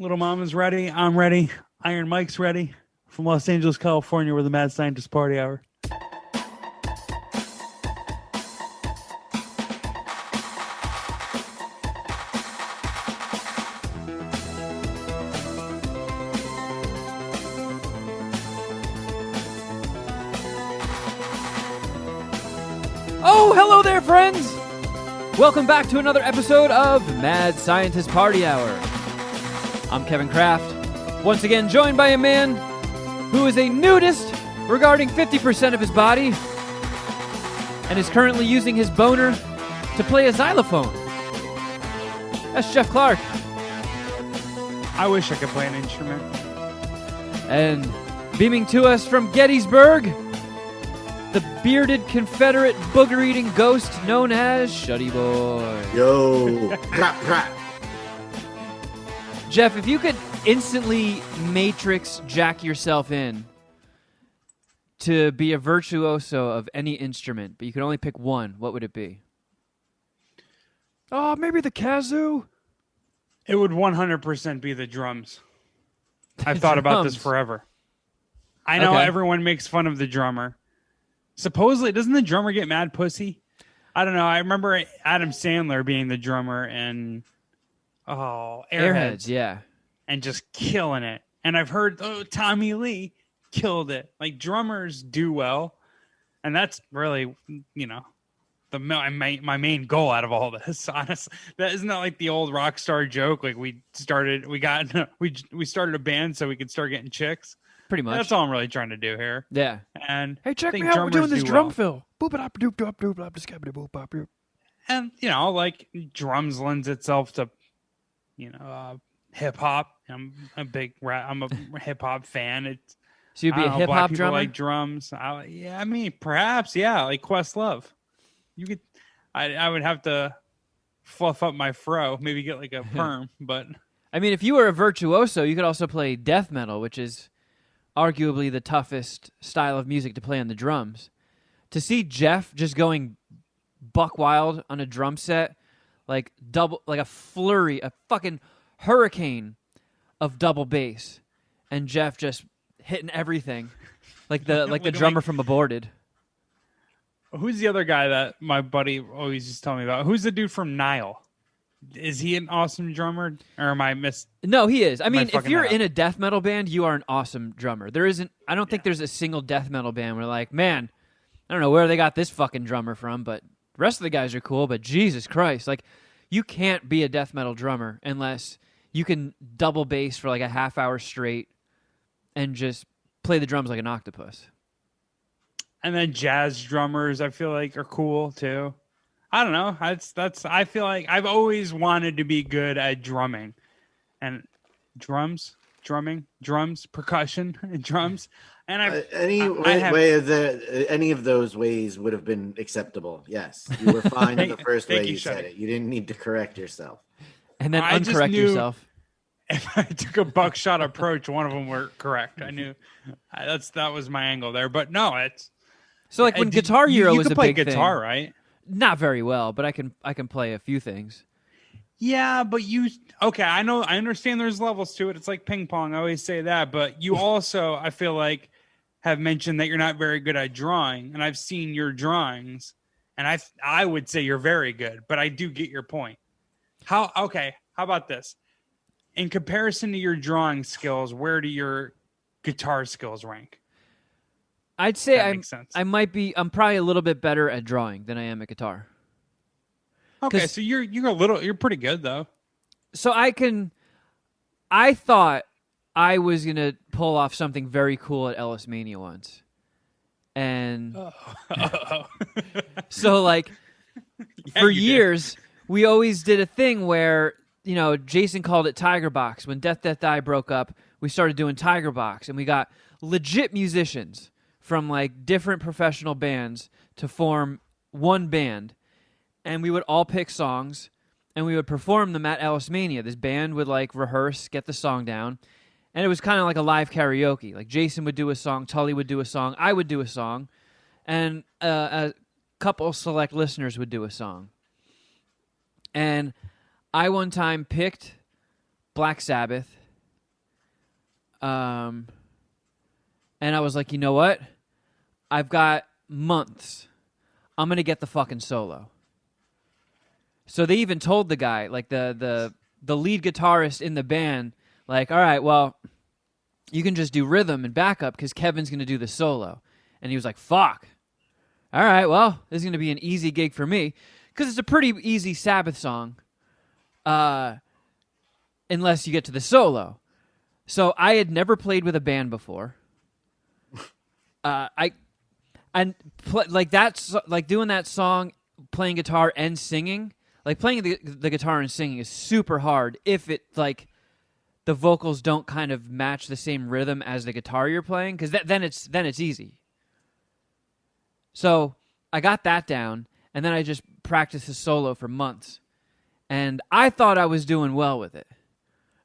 Little Mama's ready. I'm ready. Iron Mike's ready. From Los Angeles, California, we're the Mad Scientist Party Hour. Oh, hello there, friends! Welcome back to another episode of Mad Scientist Party Hour. I'm Kevin Kraft, once again joined by a man who is a nudist regarding 50% of his body and is currently using his boner to play a xylophone. That's Geoff Clark. I wish I could play an instrument. And beaming to us from Gettysburg, the bearded Confederate booger-eating ghost known as Shuddyboy. Yo, crap, crap. Geoff, if you could instantly Matrix jack yourself in to be a virtuoso of any instrument, but you could only pick one, what would it be? Oh, maybe the kazoo? It would 100% be the drums. I've thought about this forever. I know everyone makes fun of the drummer. Supposedly, doesn't the drummer get mad pussy? I don't know. I remember Adam Sandler being the drummer in Airheads, yeah. And just killing it. And I've heard Tommy Lee killed it. Like, drummers do well. And that's really, my main goal out of all this. Honestly, isn't that like the old rock star joke? Like we started a band so we could start getting chicks. Pretty much. That's all I'm really trying to do here. Yeah. And hey, check me out. We're doing this drum fill. Boop it up, doop doop doop doop, just boop bop doop. And like drums lends itself to, hip hop. I'm a hip hop fan. So you'd be a hip hop drummer. Like drums. Perhaps. Yeah, like Questlove. You could. I would have to fluff up my fro. Maybe get like a perm. But I mean, if you were a virtuoso, you could also play death metal, which is arguably the toughest style of music to play on the drums. To see Geoff just going buck wild on a drum set, like a flurry, a fucking hurricane of double bass, and Geoff just hitting everything, like the drummer from Aborted. Who's the other guy that my buddy always just telling me about? Who's the dude from Nile? Is he an awesome drummer, or am I No, he is. I mean, if you're in a death metal band, you are an awesome drummer. I don't think there's a single death metal band where like, man, I don't know where they got this fucking drummer from, but the rest of the guys are cool, but Jesus Christ, like, you can't be a death metal drummer unless you can double bass for like a half hour straight and just play the drums like an octopus. And then jazz drummers, I feel like, are cool too. I don't know. I feel like I've always wanted to be good at drumming, and drumming, percussion, and drums. And any of those ways would have been acceptable. Yes, you were fine in the first way you said it. You didn't need to correct yourself. And then uncorrect yourself. If I took a buckshot approach, one of them were correct. I knew that was my angle there. But no, it's so like when Guitar Hero was a big thing. You can play guitar, right? Not very well, but I can play a few things. Yeah, but I know, I understand there's levels to it. It's like ping pong. I always say that, but you also, I feel like, have mentioned that you're not very good at drawing, and I've seen your drawings, and I would say you're very good, but I do get your point. How about this? In comparison to your drawing skills, where do your guitar skills rank? I'd say I'm probably a little bit better at drawing than I am at guitar. Okay, so you're pretty good though. So I thought I was gonna pull off something very cool at Ellis Mania once. And so like for years we always did a thing where, Jason called it Tiger Box. When Death Death Die broke up, we started doing Tiger Box, and we got legit musicians from like different professional bands to form one band, and we would all pick songs and we would perform them at Ellis Mania. This band would like rehearse, get the song down, and it was kind of like a live karaoke. Like Jason would do a song, Tully would do a song, I would do a song, and a couple select listeners would do a song. And I one time picked Black Sabbath And I was like, you know what? I've got months. I'm going to get the fucking solo. So they even told the guy, like the lead guitarist in the band, like, all right, well, you can just do rhythm and backup because Kevin's going to do the solo. And he was like, fuck. All right, well, this is going to be an easy gig for me because it's a pretty easy Sabbath song unless you get to the solo. So I had never played with a band before. Like doing that song, playing guitar and singing, like playing the guitar and singing is super hard if it like the vocals don't kind of match the same rhythm as the guitar you're playing, because then it's easy. So I got that down, and then I just practiced the solo for months, and I thought I was doing well with it.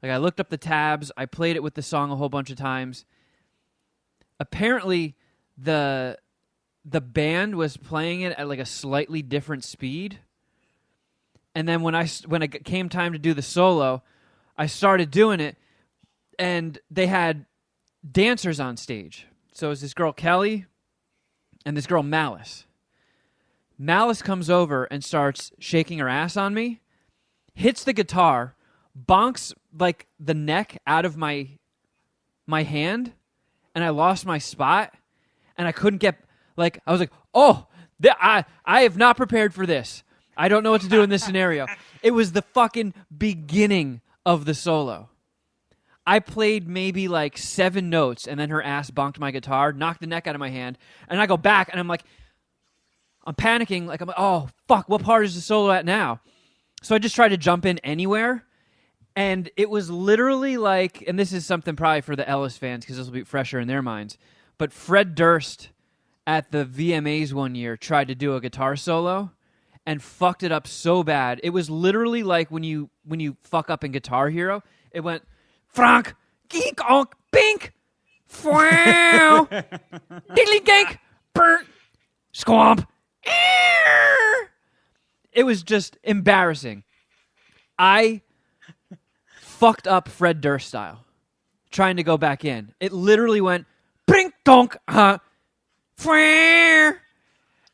Like I looked up the tabs, I played it with the song a whole bunch of times. Apparently, the band was playing it at like a slightly different speed, and then when it came time to do the solo, I started doing it, and they had dancers on stage. So it was this girl Kelly and this girl Malice. Malice comes over and starts shaking her ass on me, hits the guitar, bonks like the neck out of my hand, and I lost my spot, and I couldn't get, like, I was like, oh, I have not prepared for this. I don't know what to do in this scenario. It was the fucking beginning of the solo. I played maybe like 7 notes, and then her ass bonked my guitar, knocked the neck out of my hand, and I go back, and I'm panicking, like, I'm like, oh, fuck, what part is the solo at now? So I just tried to jump in anywhere, and it was literally like, and this is something probably for the Ellis fans, because this will be fresher in their minds, but Fred Durst at the VMAs one year tried to do a guitar solo, and fucked it up so bad. It was literally like when you fuck up in Guitar Hero, it went, Frank, geek, onk, bink, fwow, diddly gank, burnt, squamp. It was just embarrassing. I fucked up Fred Durst style, trying to go back in. It literally went, brink, donk, fwow.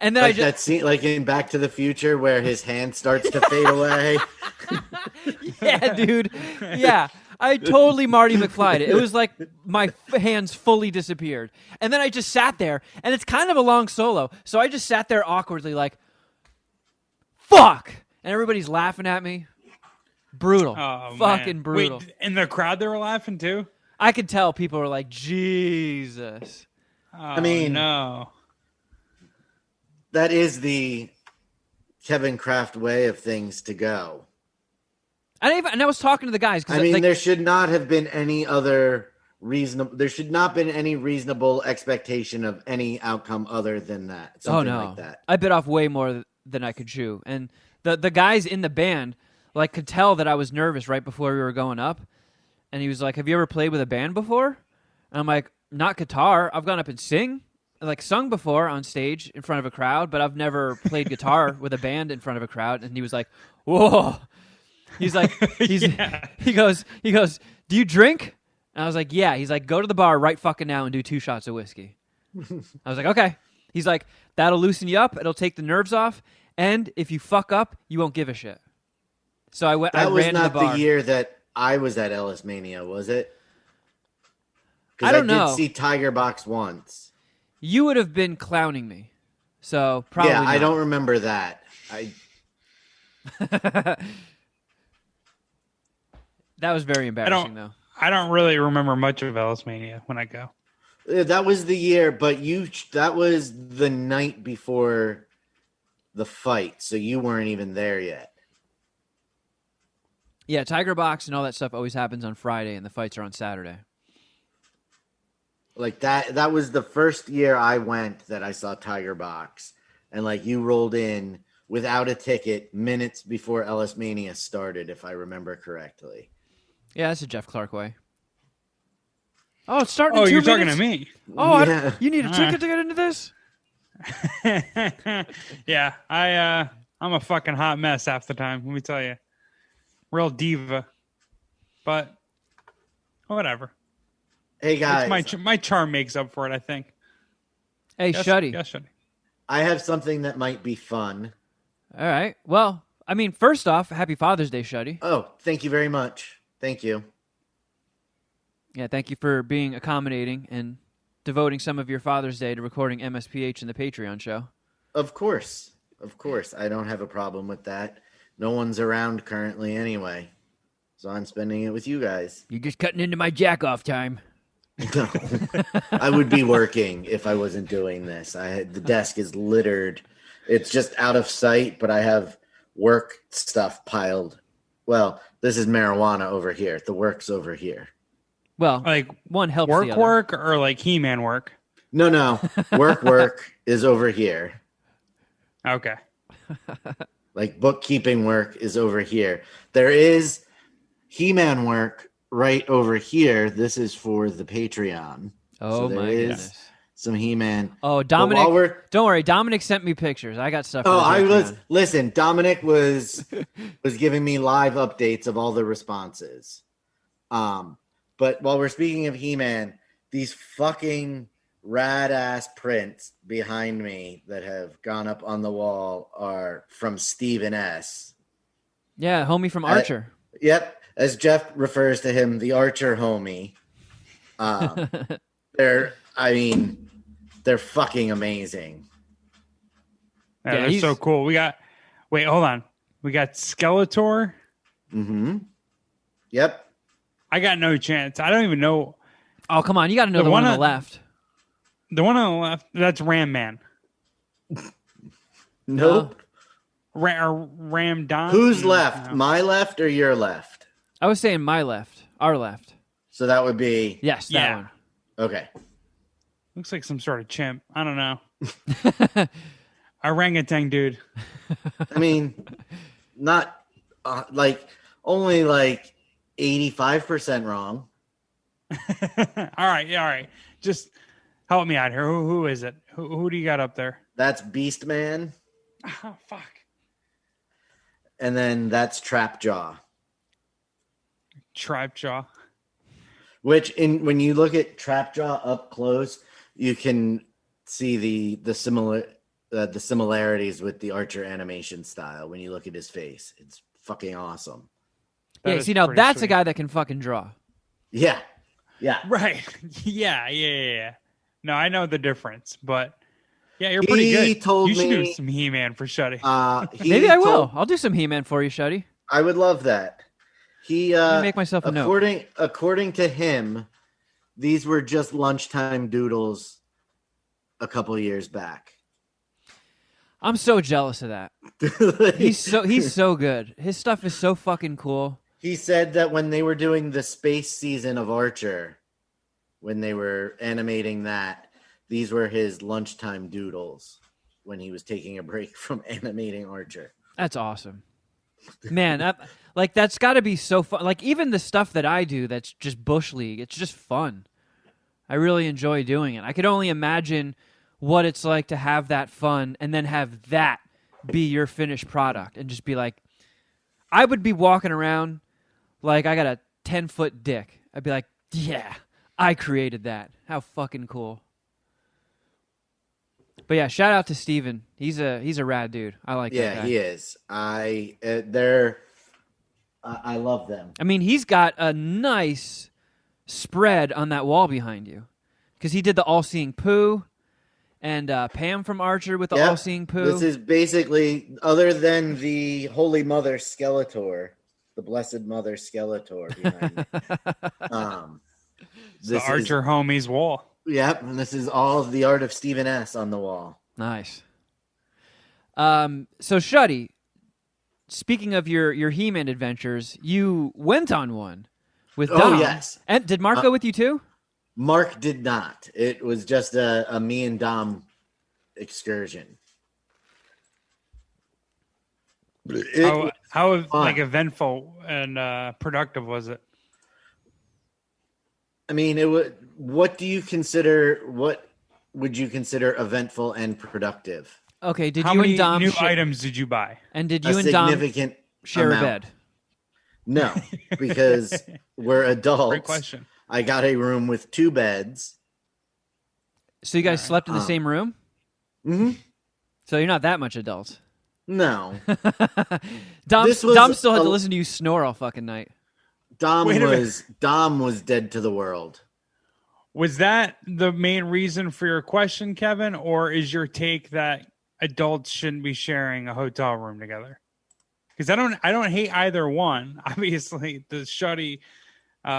And then like that scene, like in Back to the Future, where his hand starts to fade away. Yeah, dude. Yeah, I totally Marty McFly'd it. It was like my hands fully disappeared, and then I just sat there. And it's kind of a long solo, so I just sat there awkwardly, like, "Fuck!" And everybody's laughing at me. Brutal, fucking brutal. Wait, in the crowd they were laughing too? I could tell people were like, "Jesus." I mean, no. That is the Kevin Kraft way of things to go. And I was talking to the guys. I mean, there should not have been any other reasonable. There should not been any reasonable expectation of any outcome other than that. Something like that. I bit off way more than I could chew, and the guys in the band like could tell that I was nervous right before we were going up. And he was like, "Have you ever played with a band before?" And I'm like, "Not guitar. I've gone up and sung before on stage in front of a crowd, but I've never played guitar with a band in front of a crowd." And he was like, "Whoa." He's like, Yeah. he goes, "Do you drink?" And I was like, "Yeah." He's like, "Go to the bar right fucking now and do 2 shots of whiskey." I was like, "Okay." He's like, "That'll loosen you up. It'll take the nerves off. And if you fuck up, you won't give a shit." So I went. That I was ran not to the bar. the year that I was at Ellis Mania, was it? I don't know. I did see Tiger Box once. You would have been clowning me. So probably Yeah, not. I don't remember that. That was very embarrassing, though. I don't really remember much of Ellis Mania when I go. That was the year, but that was the night before the fight, so you weren't even there yet. Yeah, Tiger Box and all that stuff always happens on Friday, and the fights are on Saturday. Like that was the first year I went that I saw Tiger Box, and like you rolled in without a ticket minutes before Ellis Mania started, if I remember correctly. Yeah, that's a Jeff Clark way. Oh, it's starting. Oh, in 2 you're minutes? talking to me. Oh, Yeah. you need a ticket to get into this? Yeah, I'm a fucking hot mess half the time. Let me tell you, real diva. But whatever. Hey guys, my charm makes up for it, I think. Hey, Yes, Shuddy. Yes, Shuddy. I have something that might be fun. All right. Well, I mean, first off, happy Father's Day, Shuddy. Oh, thank you very much. Thank you. Yeah, thank you for being accommodating and devoting some of your Father's Day to recording MSPH and the Patreon show. Of course. I don't have a problem with that. No one's around currently anyway. So I'm spending it with you guys. You're just cutting into my jack-off time. No. I would be working if I wasn't doing this. The desk is littered. It's just out of sight, but I have work stuff piled. Well, this is marijuana over here. The work's over here. Well, Like one helps the other. work or like He-Man work? No. Work is over here. Okay. Like bookkeeping work is over here. There is He-Man work right over here. This is for the Patreon. Oh, so my goodness. Some He-Man. Oh, Dominic. Don't worry. Dominic sent me pictures. I got stuff. Listen, Dominic was giving me live updates of all the responses. But while we're speaking of He-Man, these fucking rad ass prints behind me that have gone up on the wall are from Stephen S. Yeah, homie from Archer. Yep. As Geoff refers to him, the Archer homie. They're fucking amazing. Yeah, Yeah, they're so cool. Wait, hold on. We got Skeletor. Mm-hmm. Yep. I got no chance. I don't even know. Oh, come on. You got to know the one on the left. The one on the left, that's Ram Man. Nope. Ram Don. Who's left? No. My left or your left? I was saying my left. Our left. So that would be... Yes, that one. Okay. Looks like some sort of chimp. I don't know. Orangutan dude. I mean, not only 85% wrong. All right. Just help me out here. Who is it? Who do you got up there? That's Beast Man. Oh, fuck. And then that's Trapjaw. Trapjaw. Which, when you look at Trapjaw up close, you can see the similarities with the Archer animation style. When you look at his face, it's fucking awesome. Yeah, see, now that's sweet. A guy that can fucking draw. Yeah. Right. Yeah. No, I know the difference, but yeah, you're pretty good. You should do some He-Man for Shuddy. Maybe I will. I'll do some He-Man for you, Shuddy. I would love that. Make myself a note. According to him, these were just lunchtime doodles a couple years back. I'm so jealous of that. He's so good. His stuff is so fucking cool. He said that when they were doing the space season of Archer, when they were animating that, these were his lunchtime doodles when he was taking a break from animating Archer. That's awesome. Man, that's got to be so fun. Like, even the stuff that I do that's just Bush League, it's just fun. I really enjoy doing it. I could only imagine what it's like to have that fun and then have that be your finished product and just be like, I would be walking around like I got a 10-foot dick. I'd be like, yeah, I created that. How fucking cool. But yeah, shout out to Steven. He's a rad dude. I like that guy. Yeah, he is. I love them. I mean, he's got a nice spread on that wall behind you because he did the All-Seeing Pooh and Pam from Archer with the All-Seeing Pooh. This is basically, other than the Holy Mother Skeletor, the Blessed Mother Skeletor behind me. The Archer homies wall. Yep, and this is all the art of Stephen S. on the wall. Nice. So, Shuddy, speaking of your He-Man adventures, you went on one with Dom. Oh, yes. And did Mark go with you too? Mark did not. It was just a me and Dom excursion. How like eventful and productive was it? I mean, what would you consider eventful and productive? Okay, How many new items did you buy? And did you and Dom share a bed? No, because we're adults. Great question. I got a room with 2 beds. So you guys slept in the same room? Mm-hmm. So you're not that much adults. No. Dom still had to listen to you snore all fucking night. Dom was dead to the world. Was that the main reason for your question, Kevin, or is your take that adults shouldn't be sharing a hotel room together? Because I don't hate either one. Obviously, the Shuddy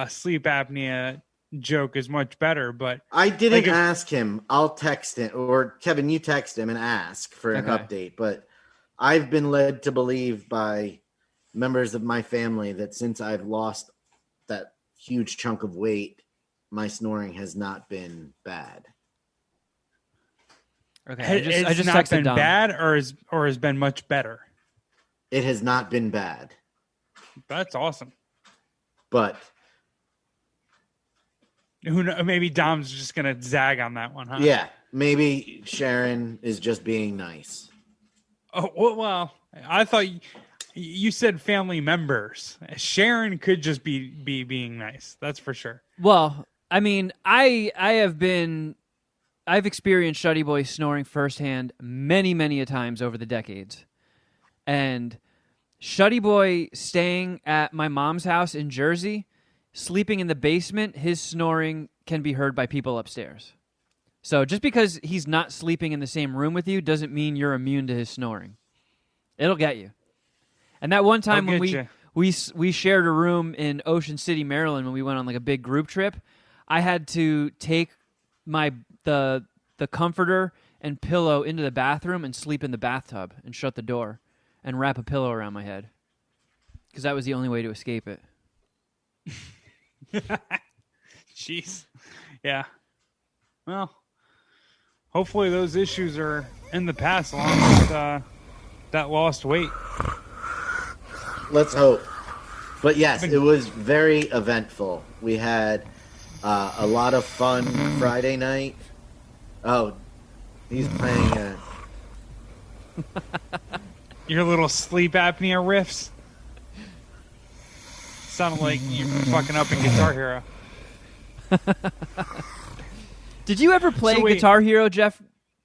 sleep apnea joke is much better, but I didn't ask him. I'll text him, or Kevin, you text him and ask for an update. But I've been led to believe by members of my family that since I've lost that huge chunk of weight, my snoring has not been bad. Okay, I just not been Dom. Bad, or has been much better. It has not been bad. That's awesome. But who knows, maybe Dom's just gonna zag on that one, huh? Yeah, maybe Sharon is just being nice. Oh well, I thought you said family members. Sharon could just be being nice. That's for sure. Well, I mean, I've experienced Shuddyboy snoring firsthand many a times over the decades, and Shuddyboy staying at my mom's house in Jersey, sleeping in the basement, his snoring can be heard by people upstairs. So just because he's not sleeping in the same room with you doesn't mean you're immune to his snoring. It'll get you. And that one time when we shared a room in Ocean City, Maryland, when we went on like a big group trip, I had to take the comforter and pillow into the bathroom and sleep in the bathtub and shut the door and wrap a pillow around my head because that was the only way to escape it. Jeez. Yeah. Well, hopefully those issues are in the past along with that lost weight. Let's hope. But yes, it was very eventful. We had a lot of fun Friday night. Oh, he's playing your little sleep apnea riffs. Sounded like you're fucking up in Guitar Hero. Did you ever play Guitar Hero, Geoff,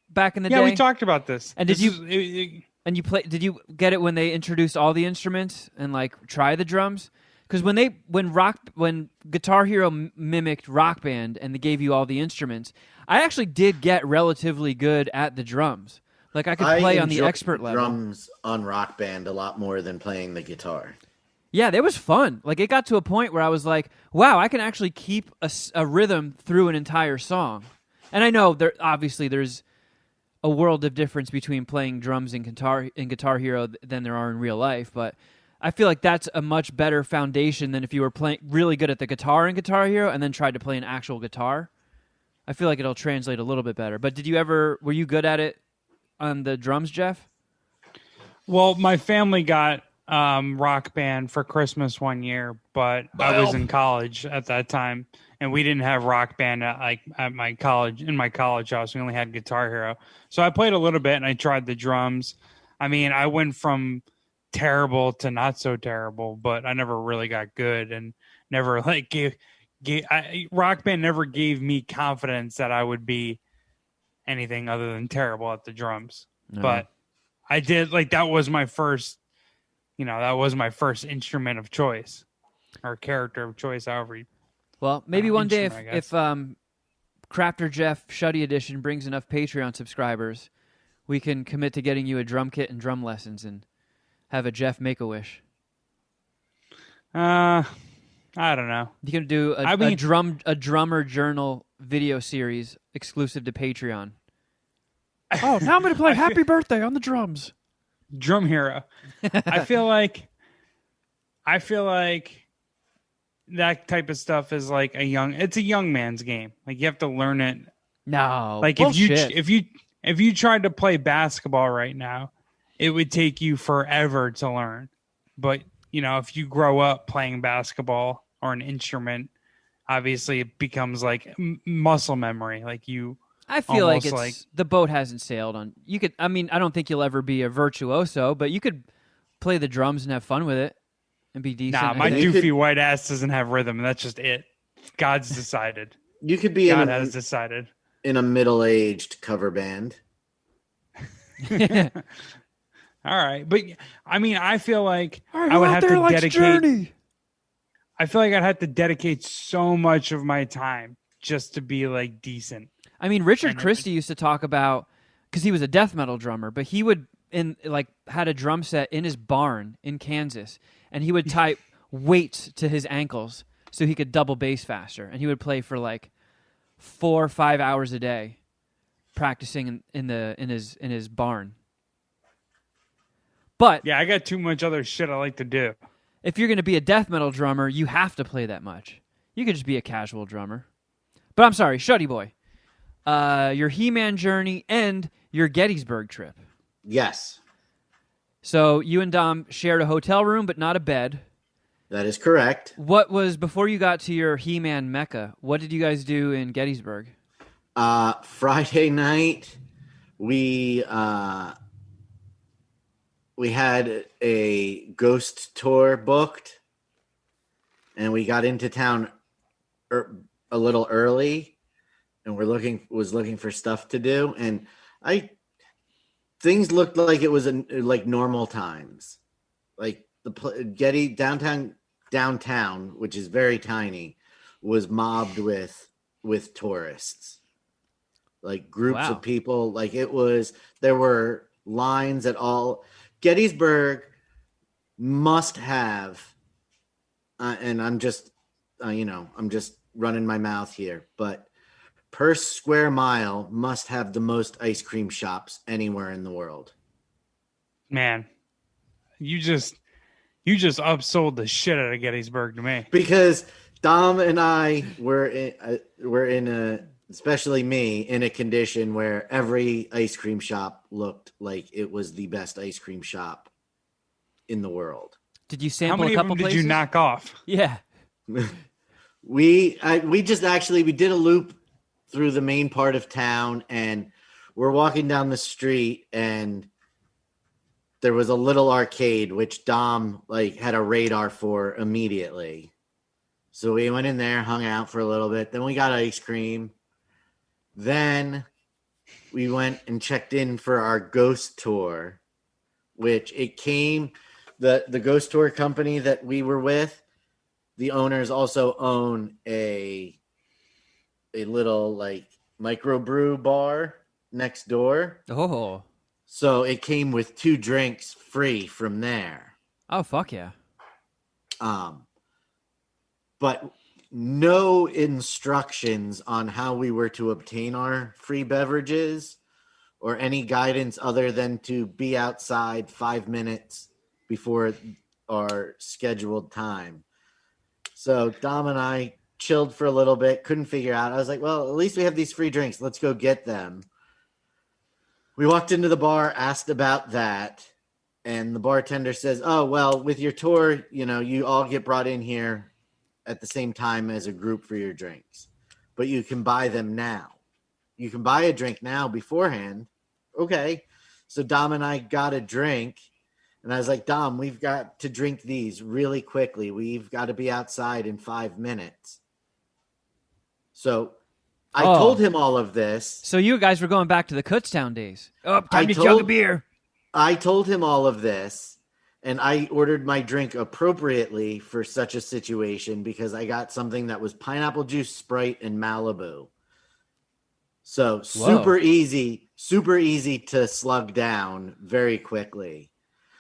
back in the day? Yeah, we talked about this. And did you get it when they introduced all the instruments and like try the drums? Because when Guitar Hero mimicked Rock Band and they gave you all the instruments, I actually did get relatively good at the drums. Like I could play on the expert level. Drums on Rock Band a lot more than playing the guitar. Yeah, that was fun. Like it got to a point where I was like, "Wow, I can actually keep a rhythm through an entire song." And I know there's a world of difference between playing drums in Guitar Hero than there are in real life, but I feel like that's a much better foundation than if you were playing really good at the guitar in Guitar Hero and then tried to play an actual guitar. I feel like it'll translate a little bit better. But were you good at it on the drums, Geoff? Well, my family got Rock Band for Christmas one year, but I was in college at that time, and we didn't have Rock Band at my college house. We only had Guitar Hero, so I played a little bit and I tried the drums. I mean, I went from terrible to not so terrible, but I never really got good, and never like Rock Band never gave me confidence that I would be anything other than terrible at the drums. No. But I did that was my first. That was my first instrument of choice or character of choice, however. Well, maybe one day if Crafter Geoff Shuddy Edition brings enough Patreon subscribers, we can commit to getting you a drum kit and drum lessons and have a Geoff Make-A-Wish. I don't know. You can do a drummer journal video series exclusive to Patreon. Oh, now I'm going to play Happy Birthday on the drums. Drum Hero. I feel like that type of stuff is like it's a young man's game. Like you have to learn it. No. Like bullshit. if you tried to play basketball right now, it would take you forever to learn. But, if you grow up playing basketball or an instrument, obviously it becomes like muscle memory. Like you I feel like the boat hasn't sailed on. You could. I mean, I don't think you'll ever be a virtuoso, but you could play the drums and have fun with it and be decent. Nah, my doofy white ass doesn't have rhythm. That's just it. God's decided. You could be God has decided. In a middle-aged cover band. All right, but I mean, I feel like Right, I would have to likes dedicate. Journey. I feel like I'd have to dedicate so much of my time just to be like decent. I mean, Richard Christie used to talk about, because he was a death metal drummer, but he would had a drum set in his barn in Kansas, and he would tie weights to his ankles so he could double bass faster, and he would play for like 4 or 5 hours a day, practicing in his barn. But yeah, I got too much other shit I like to do. If you're going to be a death metal drummer, you have to play that much. You could just be a casual drummer. But I'm sorry, Shuddyboy. Your He-Man journey and your Gettysburg trip. Yes. So you and Dom shared a hotel room, but not a bed. That is correct. What was, before you got to your He-Man Mecca, what did you guys do in Gettysburg? Friday night, we had a ghost tour booked, and we got into town a little early, and was looking for stuff to do, and things looked like it was like normal times, like the downtown, which is very tiny, was mobbed with tourists, like groups of people. Like there were lines at all. Gettysburg must have, and I'm just running my mouth here, but per square mile must have the most ice cream shops anywhere in the world. Man, you just upsold the shit out of Gettysburg to me. Because Dom and I were in especially me, in a condition where every ice cream shop looked like it was the best ice cream shop in the world. Did you sample How many a couple of them places? did you knock off? Yeah. We did a loop through the main part of town, and we're walking down the street, and there was a little arcade which Dom had a radar for immediately. So we went in there, hung out for a little bit. Then we got ice cream. Then we went and checked in for our ghost tour, which the ghost tour company that we were with, the owners also own a little microbrew bar next door. Oh. So it came with 2 drinks free from there. Oh, fuck yeah. But no instructions on how we were to obtain our free beverages or any guidance other than to be outside 5 minutes before our scheduled time. So Dom and I chilled for a little bit, couldn't figure out. I was like, well, at least we have these free drinks. Let's go get them. We walked into the bar, asked about that, and the bartender says, oh, well, with your tour, you all get brought in here at the same time as a group for your drinks, but you can buy them now. You can buy a drink now beforehand. Okay. So Dom and I got a drink, and I was like, Dom, we've got to drink these really quickly. We've got to be outside in 5 minutes. So I told him all of this. So you guys were going back to the Kutztown days. Oh, time to chug a beer. I told him all of this, and I ordered my drink appropriately for such a situation because I got something that was pineapple juice, Sprite, and Malibu. So super easy to slug down very quickly.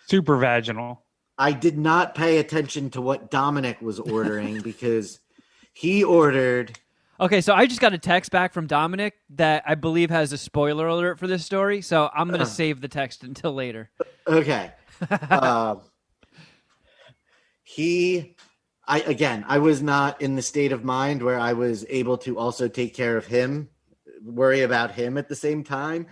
Super vaginal. I did not pay attention to what Dominic was ordering because he ordered... Okay, so I just got a text back from Dominic that I believe has a spoiler alert for this story, so I'm going to save the text until later. Okay. I was not in the state of mind where I was able to also take care of him, worry about him at the same time.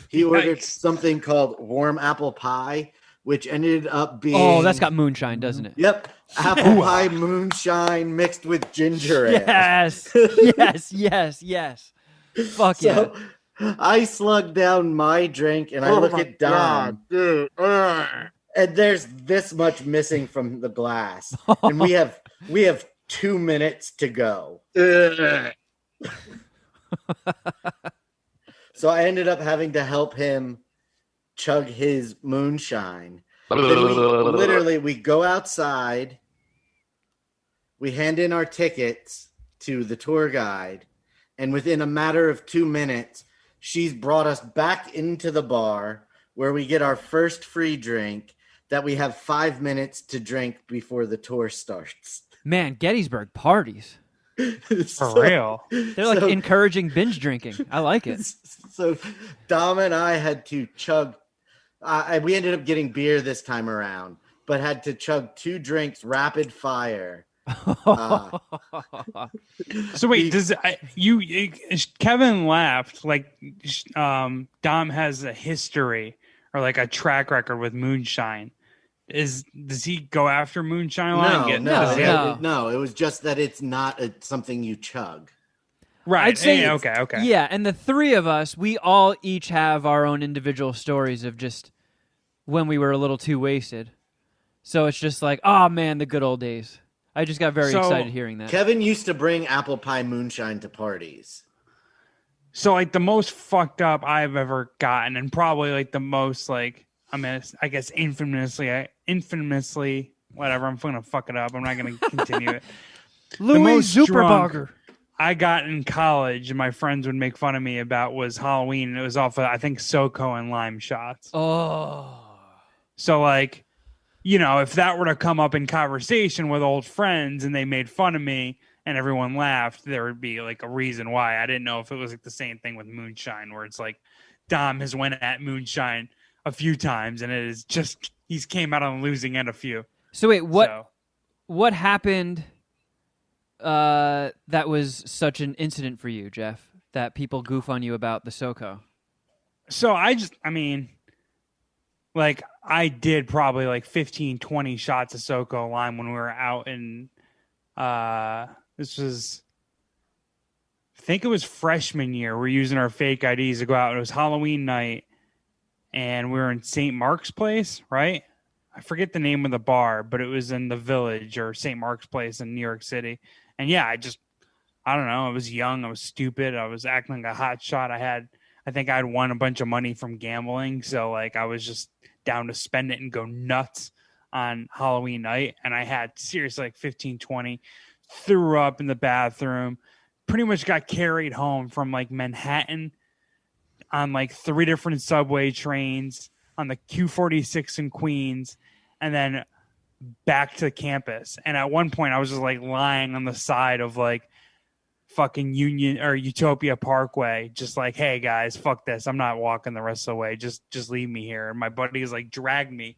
He ordered something called warm apple pie, which ended up being... Oh, that's got moonshine, doesn't it? Yep. Apple pie moonshine mixed with ginger ale. Yes. Fuck yeah. I slugged down my drink, and I look at Dom. Dude. And there's this much missing from the glass. And we have 2 minutes to go. So I ended up having to help him chug his moonshine. Then we go outside, we hand in our tickets to the tour guide, and within a matter of 2 minutes, she's brought us back into the bar where we get our first free drink that we have 5 minutes to drink before the tour starts. Man, Gettysburg parties. For real. They're like encouraging binge drinking. I like it. So Dom and I had to chug. We ended up getting beer this time around, but had to chug 2 drinks rapid fire. So wait, Kevin laughed like Dom has a history or like a track record with moonshine. Does he go after moonshine line? No. It was just that it's not something you chug. Right. I'd say okay. Yeah, and the three of us, we all each have our own individual stories of just when we were a little too wasted. So it's just like, oh man, the good old days. I just got very excited hearing that. Kevin used to bring apple pie moonshine to parties. So like the most fucked up I've ever gotten, and probably like the most like, I guess infamously, whatever. I'm going to fuck it up. I'm not going to continue it. Louis Zuperbarger. I got in college, and my friends would make fun of me about was Halloween, and it was off of, I think, SoCo and lime shots. Oh. So like, if that were to come up in conversation with old friends and they made fun of me and everyone laughed, there would be like a reason why. I didn't know if it was like the same thing with moonshine, where it's like Dom has went at moonshine a few times, and it is just he's came out on the losing end a few. So wait, what happened that was such an incident for you, Geoff, that people goof on you about the SoCo? So I did probably like 15, 20 shots of SoCo lime when we were out in this was, I think it was freshman year. We're using our fake IDs to go out. It was Halloween night, and we were in St. Mark's Place, right? I forget the name of the bar, but it was in the Village or St. Mark's Place in New York City. And yeah, I don't know. I was young. I was stupid. I was acting like a hot shot. I think I'd won a bunch of money from gambling. So like I was just down to spend it and go nuts on Halloween night. And I had seriously like 15, 20, threw up in the bathroom, pretty much got carried home from like Manhattan on like 3 different subway trains on the Q46 in Queens, and then back to campus. And at one point I was just like lying on the side of like fucking Union or Utopia Parkway, just like, hey guys, fuck this, I'm not walking the rest of the way, just leave me here. And my buddies like dragged me.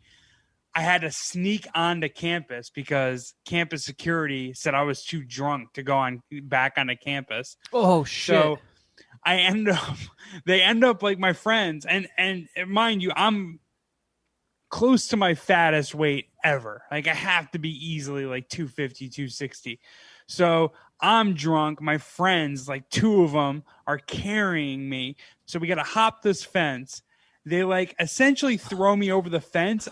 I had to sneak onto campus because campus security said I was too drunk to go back onto campus. Oh shit. So they end up like my friends, and mind you, I'm close to my fattest weight ever. Like I have to be easily like 250, 260. So I'm drunk. My friends, like 2 of them, are carrying me. So we got to hop this fence. They like essentially throw me over the fence.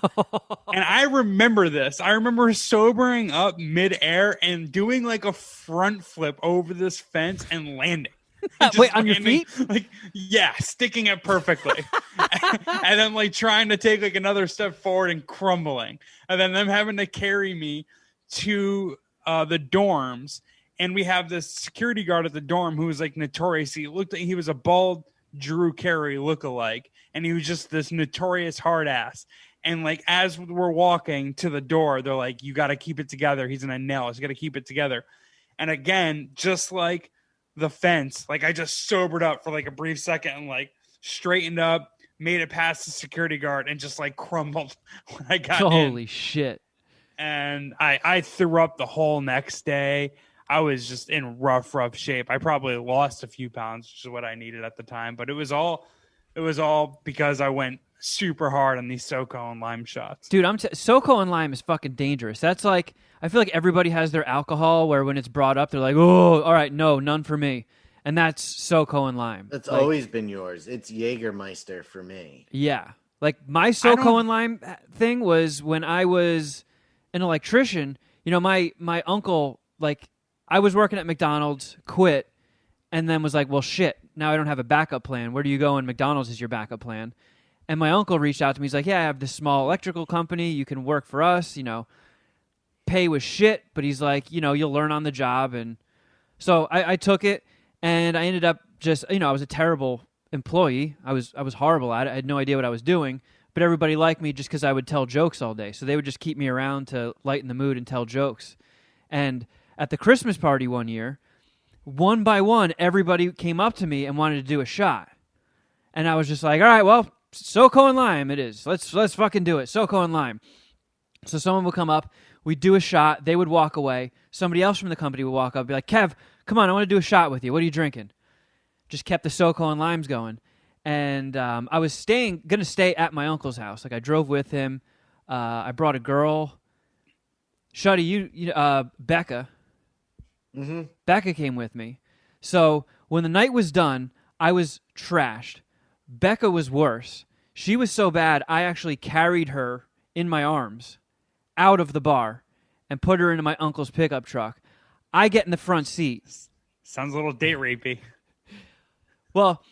And I remember this. I remember sobering up midair and doing like a front flip over this fence and landing. Wait, on your feet? Like, yeah, sticking it perfectly. And then like trying to take like another step forward and crumbling. And then them having to carry me to the dorms. And we have this security guard at the dorm who was like notorious. He looked like he was a bald Drew Carey lookalike. And he was just this notorious hard ass. And like as we're walking to the door, they're like, you got to keep it together. He's gonna nail us. You got to keep it together. And again, just like the fence, like I just sobered up for like a brief second and like straightened up, made it past the security guard, and just like crumbled when I got in. Holy shit. And I threw up the whole next day. I was just in rough shape. I probably lost a few pounds, which is what I needed at the time. But it was all because I went super hard on these SoCo and lime shots. Dude, SoCo and lime is fucking dangerous. That's like, I feel like everybody has their alcohol where when it's brought up, they're like, oh, all right, no, none for me. And that's SoCo and lime. That's like, always been yours. It's Jägermeister for me. Yeah. Like my SoCo and lime thing was when I was an electrician. My uncle, like I was working at McDonald's, quit, and then was like, well, shit, now I don't have a backup plan. Where do you go when McDonald's is your backup plan? And my uncle reached out to me. He's like, yeah, I have this small electrical company. You can work for us. Pay was shit, but he's like, you'll learn on the job. And so I took it, and I ended up just, I was a terrible employee. I was horrible at it. I had no idea what I was doing, but everybody liked me just because I would tell jokes all day. So they would just keep me around to lighten the mood and tell jokes. And at the Christmas party one year, one by one, everybody came up to me and wanted to do a shot. And I was just like, all right, well, SoCo and lime it is. Let's fucking do it. SoCo and lime. So someone would come up, we'd do a shot, they would walk away. Somebody else from the company would walk up and be like, Kev, come on, I want to do a shot with you. What are you drinking? Just kept the SoCo and limes going. And I was going to stay at my uncle's house. Like, I drove with him. I brought a girl. Shuddy, Becca. Mm-hmm. Becca came with me. So when the night was done, I was trashed. Becca was worse. She was so bad, I actually carried her in my arms out of the bar and put her into my uncle's pickup truck. I get in the front seat. Sounds a little date rapey. Well,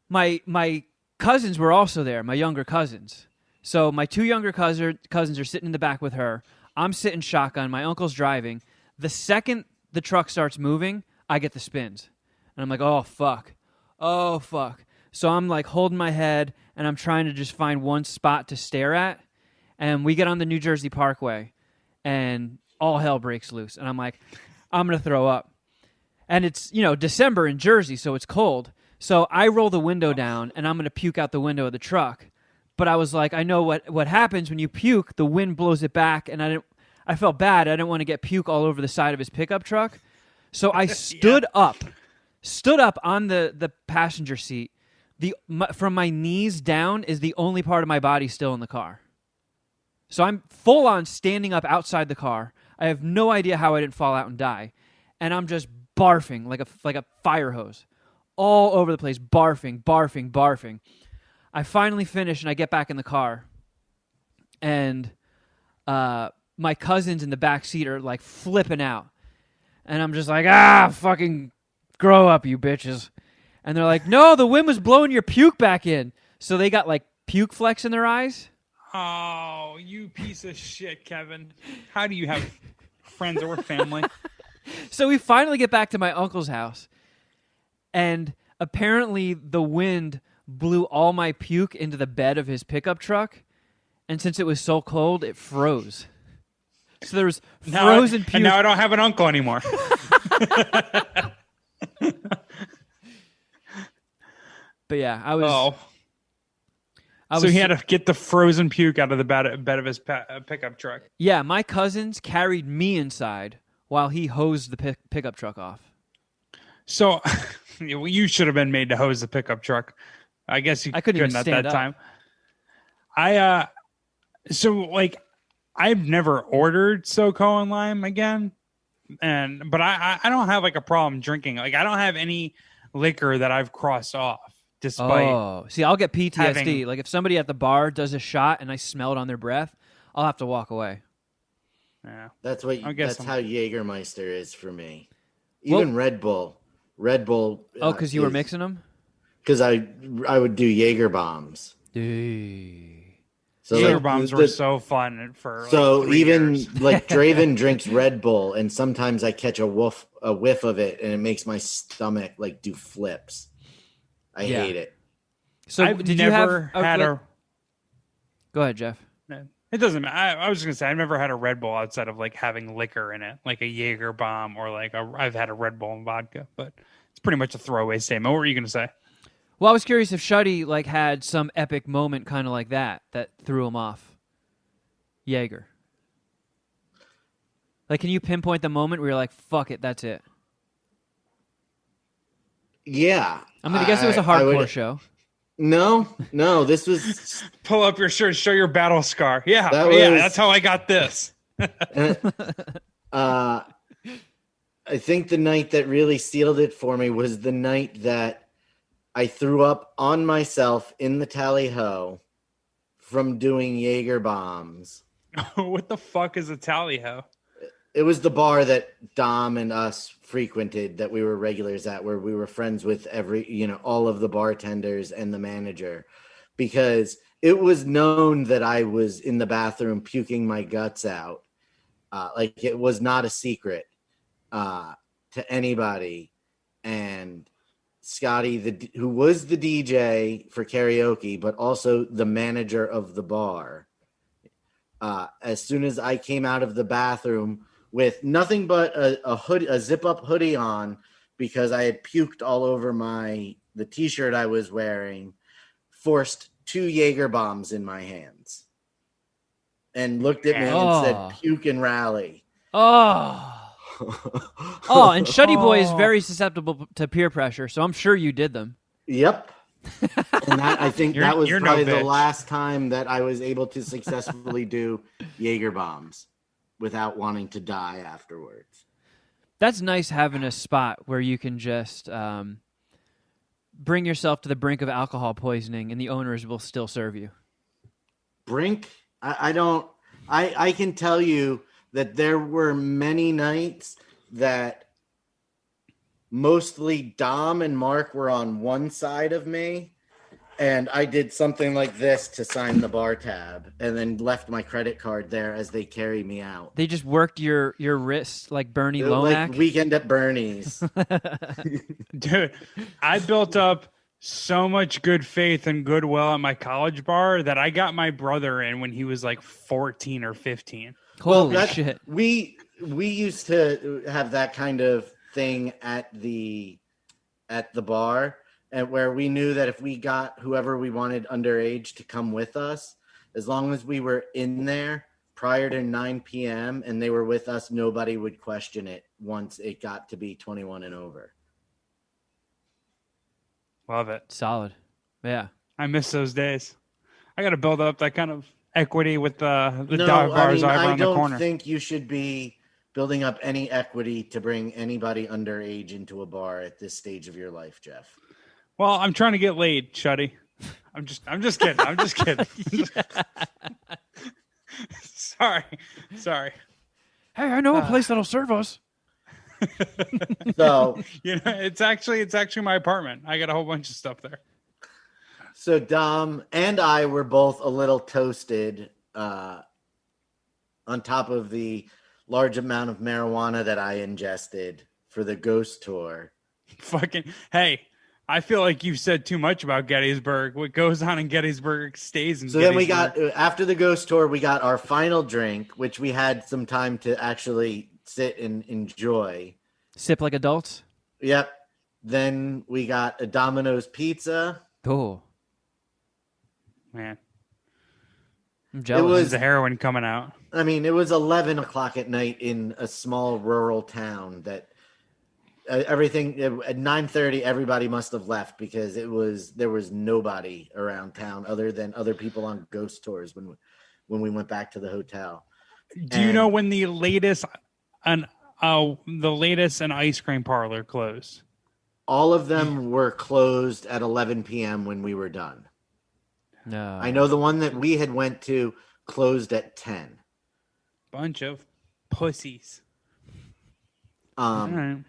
my cousins were also there, my younger cousins. So my two younger cousins are sitting in the back with her. I'm sitting shotgun. My uncle's driving. The second the truck starts moving, I get the spins. And I'm like, oh, fuck. Oh, fuck. So I'm like holding my head, and I'm trying to just find one spot to stare at. And we get on the New Jersey Parkway, and all hell breaks loose. And I'm like, I'm going to throw up. And it's, December in Jersey, so it's cold. So I roll the window down, and I'm going to puke out the window of the truck. But I was like, I know what happens when you puke. The wind blows it back, and I felt bad. I didn't want to get puke all over the side of his pickup truck. So I stood up on the passenger seat. From my knees down is the only part of my body still in the car. So I'm full on standing up outside the car. I have no idea how I didn't fall out and die. And I'm just barfing like a fire hose all over the place, barfing. I finally finish, and I get back in the car. And my cousins in the back seat are like flipping out. And I'm just like, fucking grow up, you bitches. And they're like, no, the wind was blowing your puke back in. So they got like puke flecks in their eyes. Oh, you piece of shit, Kevin. How do you have friends or family? So we finally get back to my uncle's house. And apparently the wind blew all my puke into the bed of his pickup truck. And since it was so cold, it froze. So there was frozen puke. And now I don't have an uncle anymore. But yeah, I was. Oh. So he had to get the frozen puke out of the bed of his pickup truck. Yeah, my cousins carried me inside while he hosed the pickup truck off. So you should have been made to hose the pickup truck. I guess I couldn't at that time. I've never ordered SoCo and lime again, but I don't have like a problem drinking. Like, I don't have any liquor that I've crossed off. Despite see, I'll get PTSD. Like, if somebody at the bar does a shot and I smell it on their breath, I'll have to walk away. Yeah, that's how Jägermeister is for me. Even Red Bull. Oh, because you were mixing them. Because I would do Jaeger bombs. So Jaeger bombs were so fun for. So even years. Like Draven drinks Red Bull, and sometimes I catch a whiff of it, and it makes my stomach like do flips. I hate it. So I've did never you have had a? Go ahead, Geoff. It doesn't matter. I was just gonna say I've never had a Red Bull outside of like having liquor in it, like a Jaeger bomb or like I've had a Red Bull and vodka, but it's pretty much a throwaway statement. What were you gonna say? Well, I was curious if Shuddy like had some epic moment kind of like that threw him off. Jaeger. Like, can you pinpoint the moment where you're like, fuck it, that's it? Yeah. I'm going to guess it was a hardcore show. No, this was... Pull up your shirt, show your battle scar. Yeah, that's how I got this. I think the night that really sealed it for me was the night that I threw up on myself in the tally-ho from doing Jaeger bombs. What the fuck is a tally-ho? It was the bar that Dom and us frequented that we were regulars at, where we were friends with all of the bartenders and the manager, because it was known that I was in the bathroom puking my guts out. Like it was not a secret to anybody. And Scotty, who was the DJ for karaoke, but also the manager of the bar, as soon as I came out of the bathroom with nothing but a zip-up hoodie on, because I had puked all over the t-shirt I was wearing, forced 2 Jaeger bombs in my hands and looked at me and said, "Puke and rally." Oh. Oh, and Shuddyboy is very susceptible to peer pressure, so I'm sure you did them. Yep. And I think that was probably the last time that I was able to successfully do Jaeger bombs without wanting to die afterwards. That's nice, having a spot where you can just bring yourself to the brink of alcohol poisoning and the owners will still serve you. Brink? I can tell you that there were many nights that mostly Dom and Mark were on one side of me, and I did something like this to sign the bar tab and then left my credit card there as they carry me out. They just worked your wrist like Bernie Lomax? Like Weekend at Bernie's. Dude, I built up so much good faith and goodwill at my college bar that I got my brother in when he was like 14 or 15. Holy shit. We used to have that kind of thing at the bar, and where we knew that if we got whoever we wanted underage to come with us, as long as we were in there prior to 9 p.m. and they were with us, nobody would question it once it got to be 21 and over. Love it. Solid. Yeah. I miss those days. I got to build up that kind of equity with the dog bars around the corner. I don't think you should be building up any equity to bring anybody underage into a bar at this stage of your life, Geoff. Well, I'm trying to get laid, Shuddy. I'm just kidding. I'm just kidding. Sorry. Hey, I know a place that'll serve us. So it's actually my apartment. I got a whole bunch of stuff there. So Dom and I were both a little toasted on top of the large amount of marijuana that I ingested for the ghost tour. Hey, I feel like you've said too much about Gettysburg. What goes on in Gettysburg stays in Gettysburg. Then we got, after the ghost tour, we got our final drink, which we had some time to actually sit and enjoy. Sip like adults? Yep. Then we got a Domino's pizza. Oh. Man. I'm jealous. It was the heroin coming out. I mean, it was 11 o'clock at night in a small rural town that everything at 9:30, everybody must have left because there was nobody around town other than other people on ghost tours when we went back to the hotel. Do you know when the latest an ice cream parlor closed? All of them were closed at 11 p.m. when we were done. No. I know the one that we had went to closed at 10. Bunch of pussies. All right.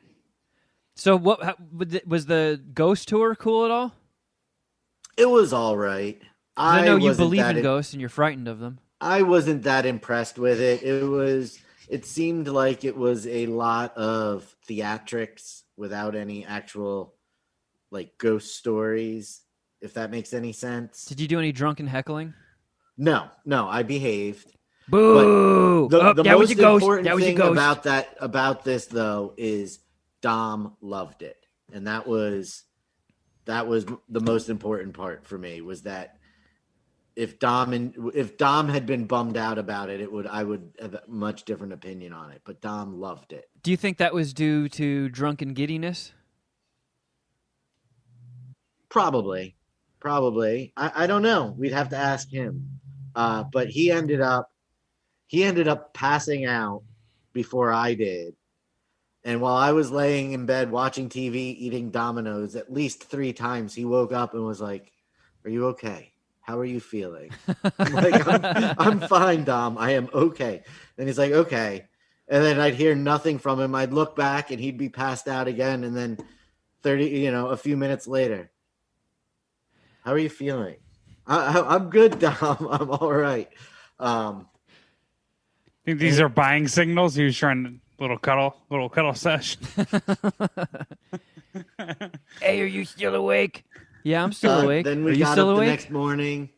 So was the ghost tour cool at all? It was all right. I know you believe in ghosts and you're frightened of them. I wasn't that impressed with it. It seemed like it was a lot of theatrics without any actual like ghost stories, if that makes any sense. Did you do any drunken heckling? No, I behaved. Boo! But the most important thing ghost. about this though is Dom loved it, and that was the most important part for me, was that if Dom had been bummed out about it, I would have a much different opinion on it. But Dom loved it. Do you think that was due to drunken giddiness? Probably. I don't know. We'd have to ask him. But he ended up passing out before I did. And while I was laying in bed watching TV, eating Domino's, at least 3 times, he woke up and was like, "Are you okay? How are you feeling?" I'm like, I'm fine, Dom. I am okay. And he's like, "Okay." And then I'd hear nothing from him. I'd look back and he'd be passed out again. And then a few minutes later, how are you feeling? I'm good, Dom. I'm all right. Think these are buying signals? He was trying to little cuddle sesh. Hey, are you still awake? Yeah, I'm still awake. Then we got up the next morning,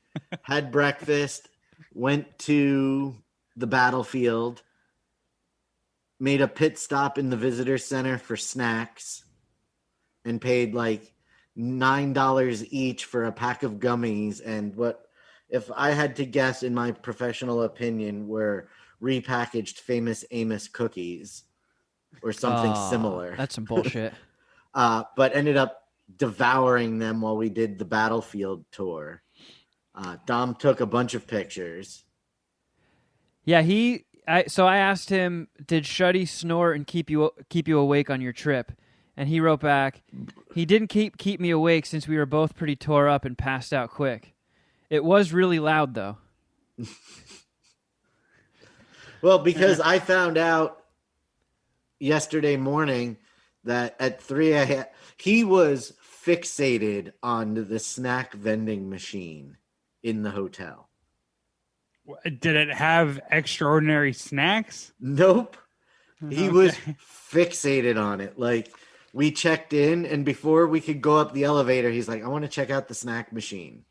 had breakfast, went to the battlefield, made a pit stop in the visitor center for snacks, and paid like $9 each for a pack of gummies and what, if I had to guess, in my professional opinion, were repackaged Famous Amos cookies or something similar. That's some bullshit. But ended up devouring them while we did the battlefield tour. Dom took a bunch of pictures. Yeah, so I asked him, did Shuddy snore and keep you awake on your trip? And he wrote back, he didn't keep me awake since we were both pretty tore up and passed out quick. It was really loud, though. Well, because I found out yesterday morning that at 3 a.m. he was fixated on the snack vending machine in the hotel. Did it have extraordinary snacks? Nope. He was fixated on it. Like, we checked in, and before we could go up the elevator, he's like, I want to check out the snack machine.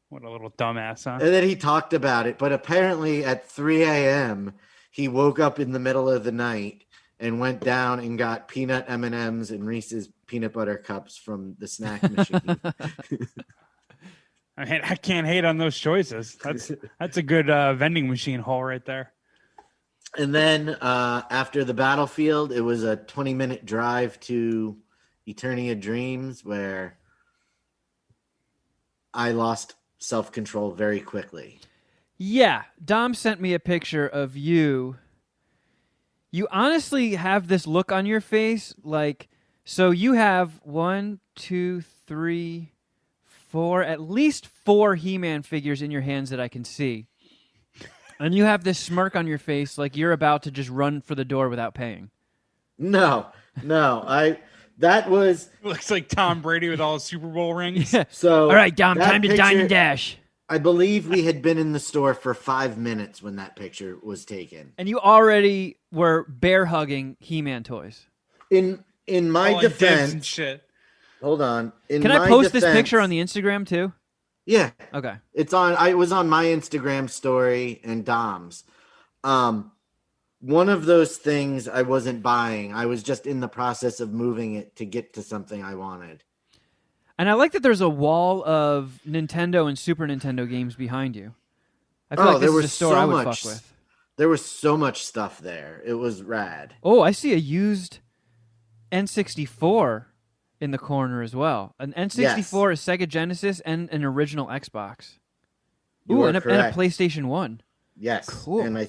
What a little dumbass, huh? And then he talked about it, but apparently at 3 a.m., he woke up in the middle of the night and went down and got peanut M&Ms and Reese's peanut butter cups from the snack machine. I can't hate on those choices. That's a good vending machine haul right there. And then after the battlefield, it was a 20-minute drive to Eternia Dreams, where I lost self-control very quickly. Yeah, Dom sent me a picture of you. You honestly have this look on your face, like, so you have 1, 2, 3, 4, at least 4 He-Man figures in your hands that I can see. And you have this smirk on your face like you're about to just run for the door without paying. No. That was... Looks like Tom Brady with all his Super Bowl rings. Yeah. So, all right, Dom, time to dine and dash. I believe we had been in the store for 5 minutes when that picture was taken. And you already were bear hugging He-Man toys. In my defense... And shit. Hold on. Can I post this picture on the Instagram too? Yeah. Okay. It was on my Instagram story and Dom's. One of those things I wasn't buying. I was just in the process of moving it to get to something I wanted. And I like that there's a wall of Nintendo and Super Nintendo games behind you. I feel like this is a store I would fuck with. There was so much stuff there. It was rad. Oh, I see a used N64 in the corner as well. An N64, a Sega Genesis, and an original Xbox. Ooh, and a PlayStation 1. Yes. Cool. And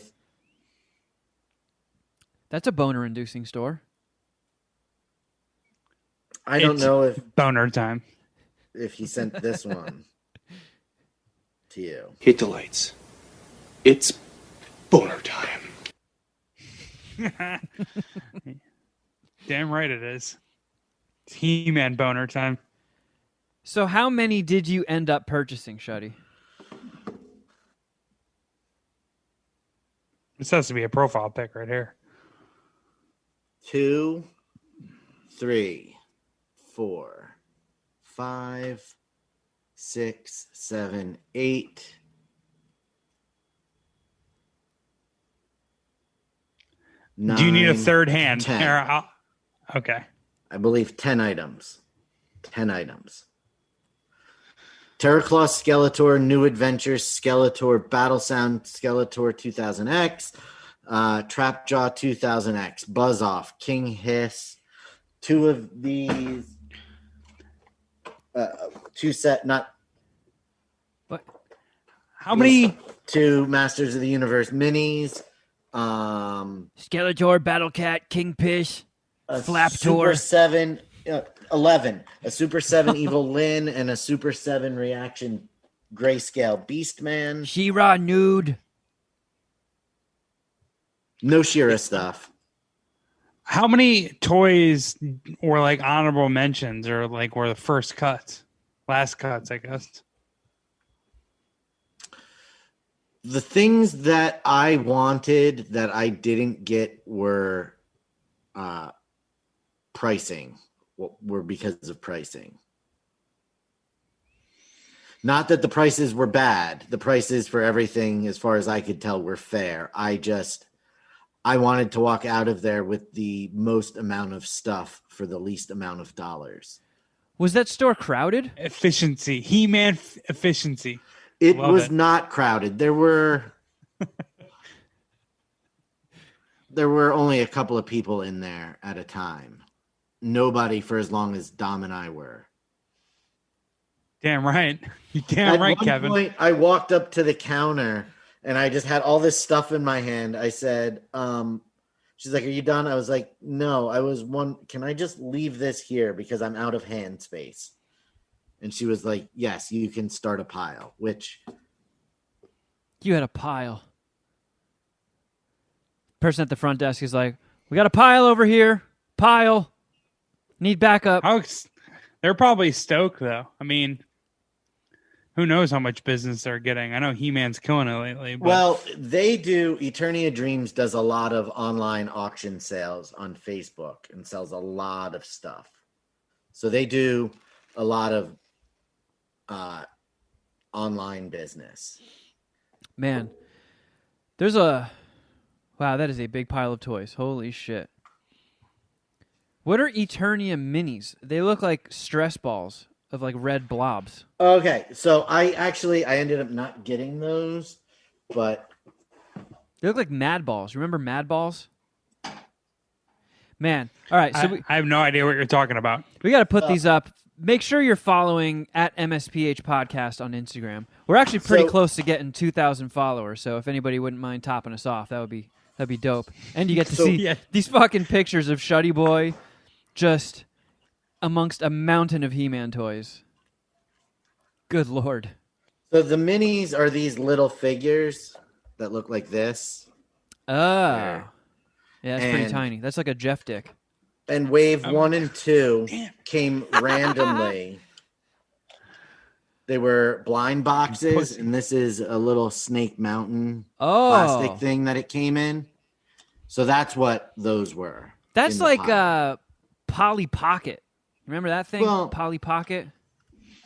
that's a boner-inducing store. I don't know if boner time. If he sent this one to you. Hit the lights. It's boner time. Damn right it is. It's He-Man boner time. So how many did you end up purchasing, Shuddy? This has to be a profile pic right here. 2, 3, 4, 5, 6, 7, 8. 9, do you need a third hand? 10. Here, okay. I believe 10 items. 10 items. Terraclaw Skeletor, New Adventures, Skeletor, Battle Sound, Skeletor 2000X, Trapjaw 2000X, Buzz Off, King Hiss, 2 of these, 2 set, not. But how many? 2 Masters of the Universe minis. Skeletor, Battlecat, Kingfish, Flaptor, Super 7, 11. A Super 7 Evil Lyn and a Super 7 Reaction Grayscale Beastman. She-Ra Nude. No Shira stuff. How many toys were like honorable mentions or like were the first cuts? Last cuts, I guess. The things that I wanted that I didn't get were pricing. Were because of pricing. Not that the prices were bad. The prices for everything, as far as I could tell, were fair. I wanted to walk out of there with the most amount of stuff for the least amount of dollars. Was that store crowded? Efficiency. He-Man efficiency. It Love was it. not crowded. There were only a couple of people in there at a time. Nobody for as long as Dom and I were. Damn right. You damn right, Kevin. At one point, I walked up to the counter and I just had all this stuff in my hand. I said, she's like, "Are you done?" I was like, "No, can I just leave this here because I'm out of hand space?" And she was like, "Yes, you can start a pile," which... You had a pile. Person at the front desk is like, "We got a pile over here. Pile. Need backup." They're probably stoked, though. I mean, who knows how much business they're getting? I know He-Man's killing it lately. But... Well, they do. Eternia Dreams does a lot of online auction sales on Facebook and sells a lot of stuff. So they do a lot of online business. Man, wow, that is a big pile of toys. Holy shit. What are Eternia minis? They look like stress balls of like red blobs. Okay, so I ended up not getting those, but They look like Mad Balls. Remember Mad Balls? Man, all right. So I have no idea what you're talking about. we got to put these up. Make sure you're following at MSPH Podcast on Instagram. We're actually pretty close to getting 2,000 followers. So if anybody wouldn't mind topping us off, that'd be dope. And you get to see these fucking pictures of Shuddyboy just amongst a mountain of He-Man toys. Good Lord. So the minis are these little figures that look like this. Oh. Yeah, that's pretty tiny. That's like a Geoff dick. And wave 1 and 2 came randomly. They were blind boxes, and this is a little Snake Mountain plastic thing that it came in. So that's what those were. That's like Polly Pocket. Remember that thing? Well, Polly Pocket?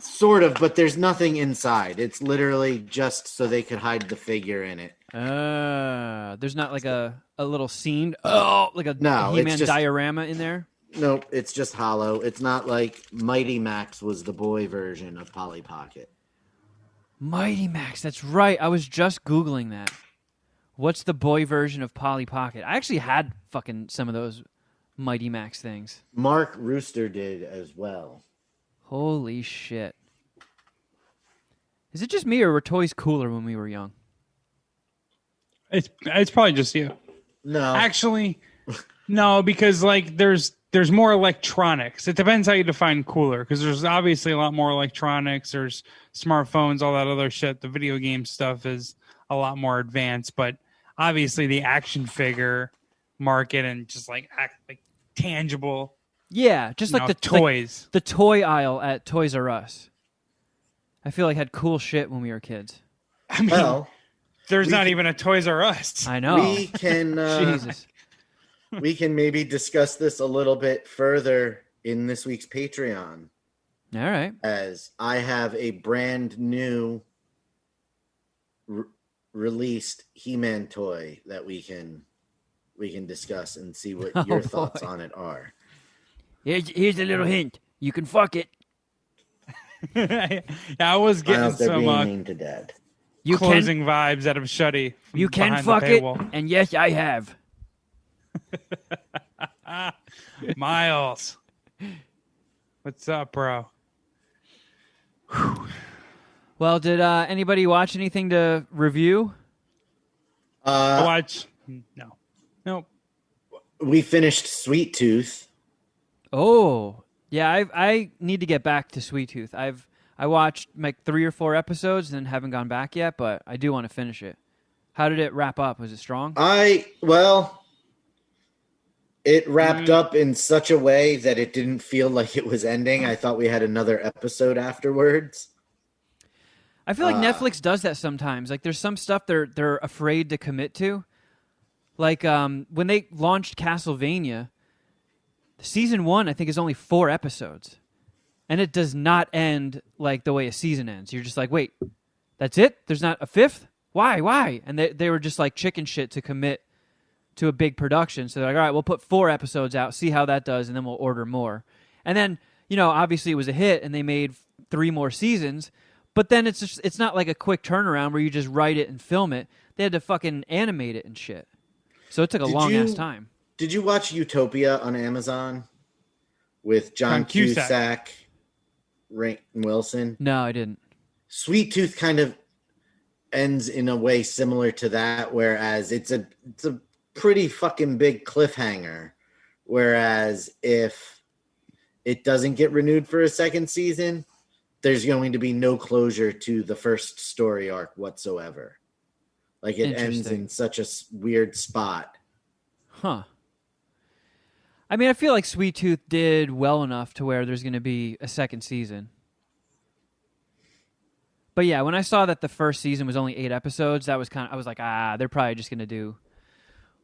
Sort of, but there's nothing inside. It's literally just so they could hide the figure in it. There's not like a little scene, like a He-Man diorama in there? Nope, it's just hollow. It's not like Mighty Max was the boy version of Polly Pocket. Mighty Max, that's right. I was just Googling that. What's the boy version of Polly Pocket? I actually had fucking some of those Mighty Max things. Mark Rooster did as well. Holy shit. Is it just me or were toys cooler when we were young? It's probably just you. No. Actually, no, because like there's more electronics. It depends how you define cooler, because there's obviously a lot more electronics. There's smartphones, all that other shit. The video game stuff is a lot more advanced, but obviously the action figure market and just like tangible. Yeah, just like the toys. Like the toy aisle at Toys R Us. I feel like had cool shit when we were kids. I mean, there's not even a Toys R Us. I know. We can Jesus. We can maybe discuss this a little bit further in this week's Patreon. All right. As I have a brand new released He-Man toy that we can discuss and see what your thoughts on it are. Here's a little hint. You can fuck it. Yeah, I was getting some mean to Dad. closing vibes out of Shuddy. You can fuck it, and yes, I have. Miles, what's up, bro? Well, did anybody watch anything to review? Nope. We finished Sweet Tooth. Oh, yeah. I need to get back to Sweet Tooth. I watched like 3 or 4 episodes and haven't gone back yet, but I do want to finish it. How did it wrap up? Was it strong? It wrapped up in such a way that it didn't feel like it was ending. I thought we had another episode afterwards. I feel like Netflix does that sometimes. Like there's some stuff they're afraid to commit to. Like when they launched Castlevania, season 1 I think is only 4 episodes. And it does not end like the way a season ends. You're just like, wait, that's it? There's not a 5th? Why? And they were just like chicken shit to commit to a big production. So they're like, all right, we'll put 4 episodes out, see how that does, and then we'll order more. And then, obviously it was a hit and they made 3 more seasons, but then it's not like a quick turnaround where you just write it and film it. They had to fucking animate it and shit. So it took a long-ass time. Did you watch Utopia on Amazon with John Cusack, Rainn Wilson? No, I didn't. Sweet Tooth kind of ends in a way similar to that, whereas it's a pretty fucking big cliffhanger. Whereas if it doesn't get renewed for a second season, there's going to be no closure to the first story arc whatsoever. Like it ends in such a weird spot. Huh. I mean, I feel like Sweet Tooth did well enough to where there's going to be a second season. But yeah, when I saw that the first season was only 8 episodes, I was like, they're probably just going to do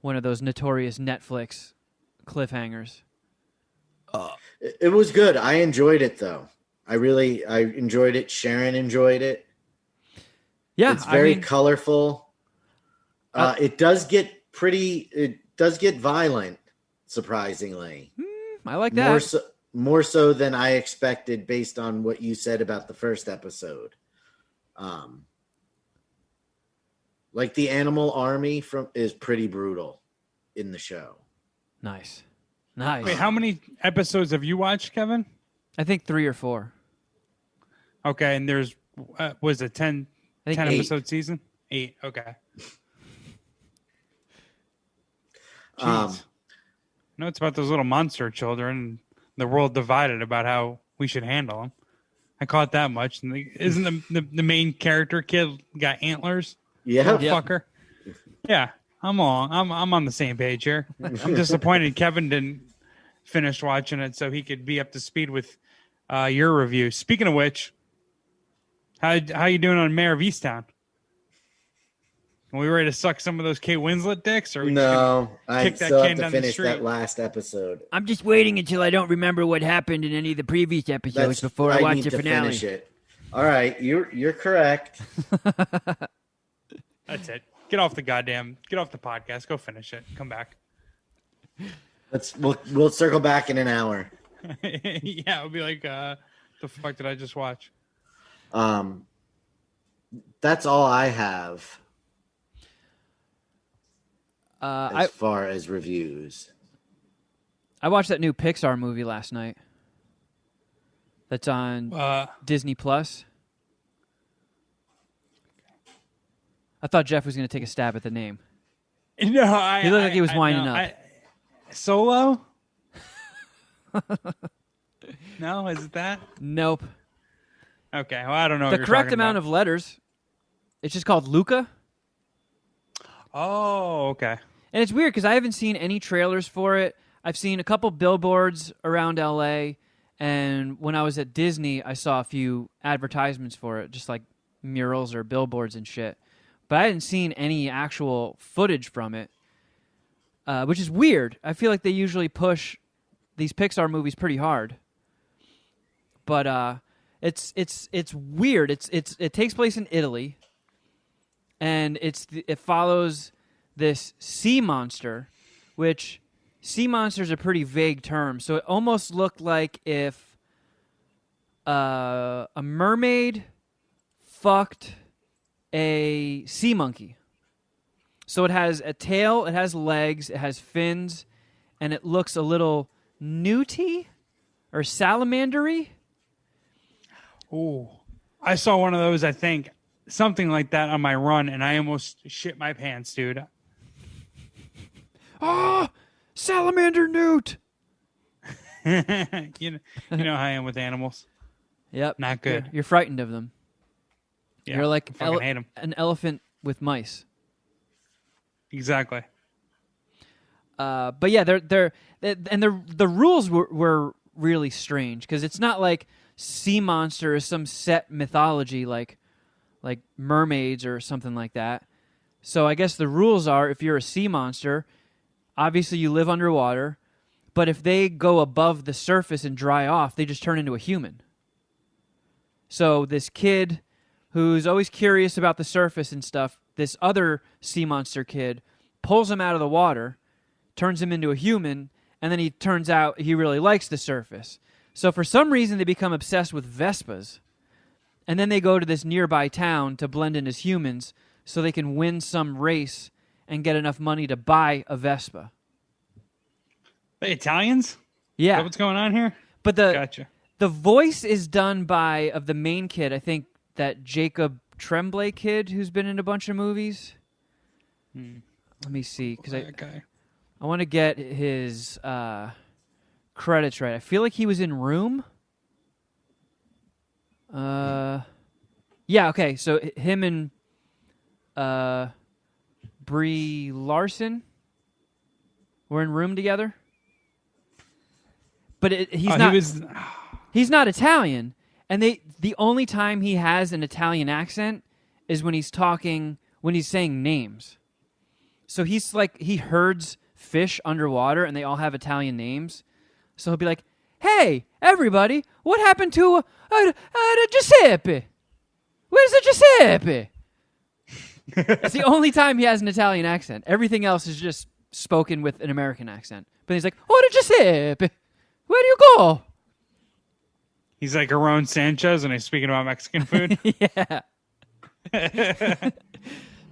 one of those notorious Netflix cliffhangers. It was good. I enjoyed it though. I enjoyed it. Sharon enjoyed it. Yeah, it's very colorful. It does get violent, surprisingly. I like that. More so than I expected based on what you said about the first episode. Like the animal army is pretty brutal in the show. Nice. Wait, how many episodes have you watched, Kevin? I think 3 or 4. Okay, and there's was it 10 episode season? 8. Okay. No, it's about those little monster children. The world divided about how we should handle them. I caught that much. And isn't the main character kid got antlers? Yeah, fucker. Yeah, I'm on the same page here. I'm disappointed Kevin didn't finish watching it so he could be up to speed with your review. Speaking of which, how you doing on Mayor of Easttown? Are we ready to suck some of those Kate Winslet dicks? Or no, I still have to finish that last episode. I'm just waiting until I don't remember what happened in any of the previous episodes before I watch the finale. Finish it. All right, you're correct. That's it. Get off the podcast. Go finish it. Come back. We'll circle back in an hour. Yeah, it'll be like, the fuck did I just watch? That's all I have. As far as reviews, I watched that new Pixar movie last night. That's on Disney Plus. I thought Geoff was going to take a stab at the name. No, he looked like he was winding up. Solo? No, is it that? Nope. Okay, well, I don't know. The correct amount of letters. It's just called Luca. Oh, okay. And it's weird because I haven't seen any trailers for it. I've seen a couple billboards around LA, and when I was at Disney, I saw a few advertisements for it, just like murals or billboards and shit. But I hadn't seen any actual footage from it, which is weird. I feel like they usually push these Pixar movies pretty hard. But it's weird. It takes place in Italy, and it follows this sea monster, which sea monster is a pretty vague term. So it almost looked like if a mermaid fucked a sea monkey. So it has a tail, it has legs, it has fins, and it looks a little newty or salamandery. Ooh, I saw one of those, I think, something like that on my run, and I almost shit my pants, dude. Oh, salamander newt. you know how I am with animals. Yep. Not good. You're frightened of them. Yeah, You're like I hate them. an elephant with mice. Exactly. But yeah, the rules were really strange because it's not like sea monster is some set mythology like mermaids or something like that. So I guess the rules are if you're a sea monster, obviously you live underwater, but if they go above the surface and dry off, they just turn into a human. So this kid who's always curious about the surface and stuff, this other sea monster kid pulls him out of the water, turns him into a human, and then he turns out he really likes the surface. So for some reason, they become obsessed with Vespas, and then they go to this nearby town to blend in as humans so they can win some race and get enough money to buy a Vespa. The Italians? Yeah. Is that what's going on here? But Gotcha. The voice is done of the main kid, I think that Jacob Tremblay kid who's been in a bunch of movies. Let me see, because I want to get his credits right. I feel like he was in Room. Yeah, okay, so him and Brie Larson were in Room together. But he's not Italian, and the only time he has an Italian accent is when he's saying names. So he's like, he herds fish underwater, and they all have Italian names. So he'll be like, "Hey, everybody, what happened to Giuseppe? Where's the Giuseppe?" It's the only time he has an Italian accent. Everything else is just spoken with an American accent. But he's like, "Oh, Giuseppe, where do you go?" He's like Aron Sanchez, and he's speaking about Mexican food. Yeah.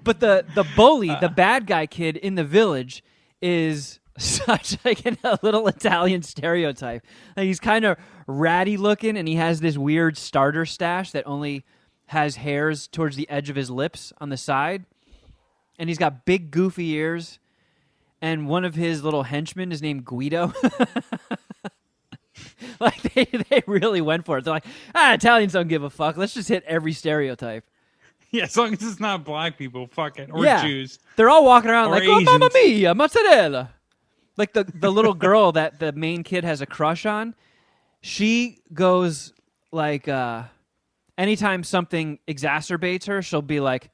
But the bully, the bad guy kid in the village, is such like a little Italian stereotype. Like, he's kind of ratty looking, and he has this weird starter stash that only has hairs towards the edge of his lips on the side. And he's got big, goofy ears. And one of his little henchmen is named Guido. Like, they really went for it. They're like, Italians don't give a fuck. Let's just hit every stereotype. Yeah, as long as it's not black people, fuck it. Or Jews. They're all walking around like, Asians. "Oh, mamma mia, mozzarella." Like the little girl that the main kid has a crush on, she goes like, anytime something exacerbates her, she'll be like,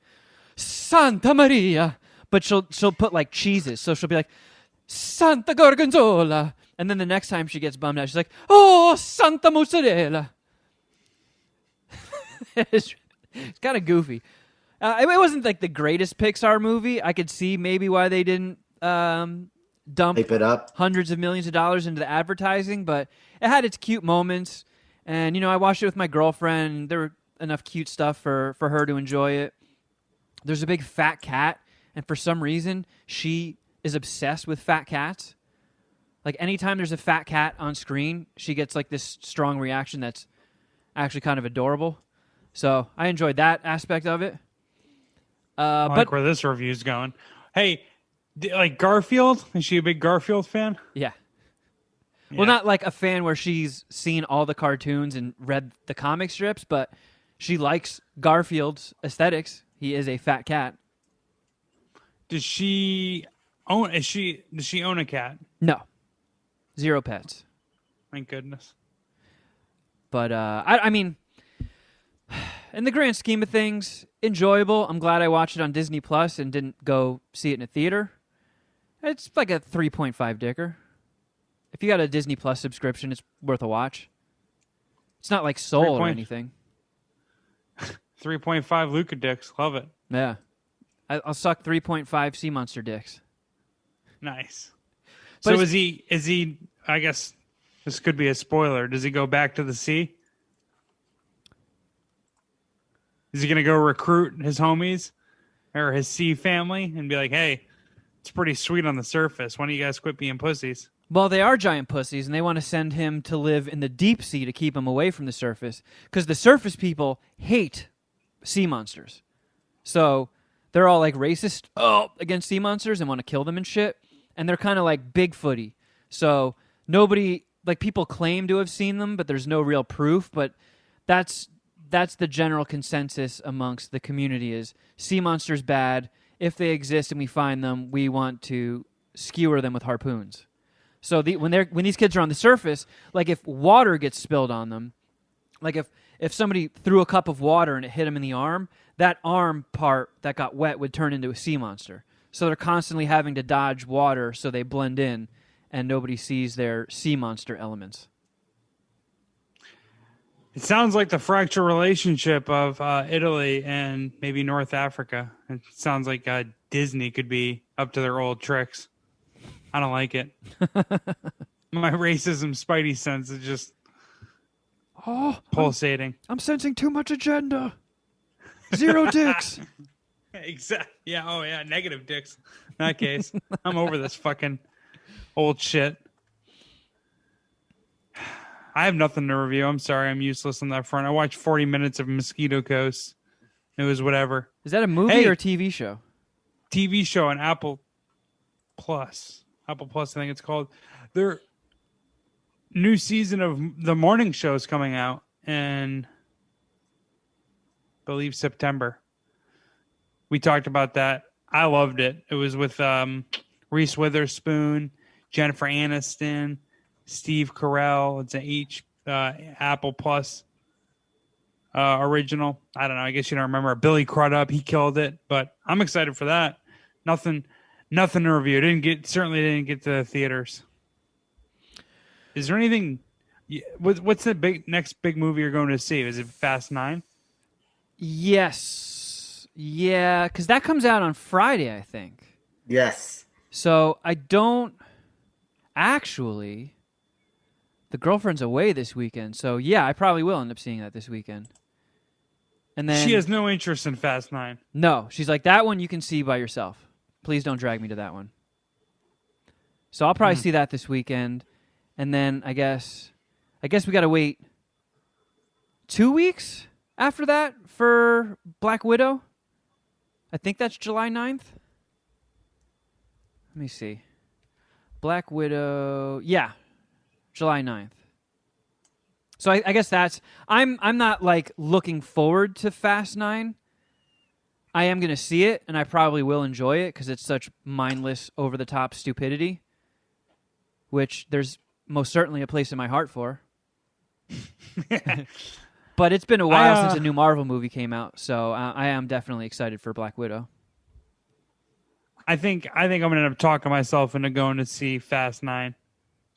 "Santa Maria." But she'll put like cheeses. So she'll be like, "Santa Gorgonzola." And then the next time she gets bummed out, she's like, "Oh, Santa Mozzarella." It's kind of goofy. It wasn't like the greatest Pixar movie. I could see maybe why they didn't dump Hype it up. hundreds of millions of dollars into the advertising, but it had its cute moments. And, I watched it with my girlfriend. There were enough cute stuff for her to enjoy it. There's a big fat cat, and for some reason, she is obsessed with fat cats. Like, anytime there's a fat cat on screen, she gets like this strong reaction that's actually kind of adorable. So I enjoyed that aspect of it. I like where this review's going. Hey, like Garfield? Is she a big Garfield fan? Yeah. Well, not like a fan where she's seen all the cartoons and read the comic strips, but she likes Garfield's aesthetics. He is a fat cat. Does she own a cat? No. 0 pets. Thank goodness. But I mean, in the grand scheme of things, enjoyable. I'm glad I watched it on Disney Plus and didn't go see it in a theater. It's like a 3.5 dicker. If you got a Disney Plus subscription, it's worth a watch. It's not like Soul or anything. 3.5 Luca dicks. Love it. Yeah. I'll suck 3.5 sea monster dicks. Nice. But so is he, I guess this could be a spoiler. Does he go back to the sea? Is he going to go recruit his homies or his sea family and be like, "Hey, it's pretty sweet on the surface. Why don't you guys quit being pussies?" Well, they are giant pussies, and they want to send him to live in the deep sea to keep him away from the surface, because the surface people hate sea monsters. So they're all like racist against sea monsters and want to kill them and shit. And they're kind of like Bigfooty. So nobody, like, people claim to have seen them, but there's no real proof. But that's the general consensus amongst the community is sea monsters bad. if they exist and we find them, we want to skewer them with harpoons. So when these kids are on the surface, like if water gets spilled on them, like if somebody threw a cup of water and it hit them in the arm, that arm part that got wet would turn into a sea monster. So they're constantly having to dodge water so they blend in and nobody sees their sea monster elements. It sounds like the fractured relationship of Italy and maybe North Africa. It sounds like Disney could be up to their old tricks. I don't like it. My racism spidey sense is just pulsating. I'm sensing too much agenda. Zero dicks. Exactly. Yeah. Oh, yeah. Negative dicks. In that case, I'm over this fucking old shit. I have nothing to review. I'm sorry. I'm useless on that front. I watched 40 minutes of Mosquito Coast. It was whatever. Is that a movie or a TV show? TV show on Apple Plus. Apple Plus, I think it's called. Their new season of the morning show is coming out in, I believe, September. We talked about that. I loved it. It was with Reese Witherspoon, Jennifer Aniston, Steve Carell. It's an Apple Plus original. I don't know. I guess you don't remember. Billy Crudup. He killed it. But I'm excited for that. Nothing to review. Certainly didn't get to the theaters. Is there anything? What's the next big movie you're going to see? Is it Fast 9? Yes. Yeah, because that comes out on Friday, I think. Yes. So I don't actually. The girlfriend's away this weekend, so yeah, I probably will end up seeing that this weekend. And then she has no interest in Fast 9. No, she's like, that one you can see by yourself. Please don't drag me to that one. So I'll probably see that this weekend, and then I guess we got to wait 2 weeks after that for Black Widow. I think that's July 9th. Let me see. Black Widow, yeah. July 9th. So I guess that's... I'm not, like, looking forward to Fast 9. I am going to see it, and I probably will enjoy it, because it's such mindless, over-the-top stupidity, which there's most certainly a place in my heart for. But it's been a while since a new Marvel movie came out, so I am definitely excited for Black Widow. I think I'm going to end up talking myself into going to see Fast 9.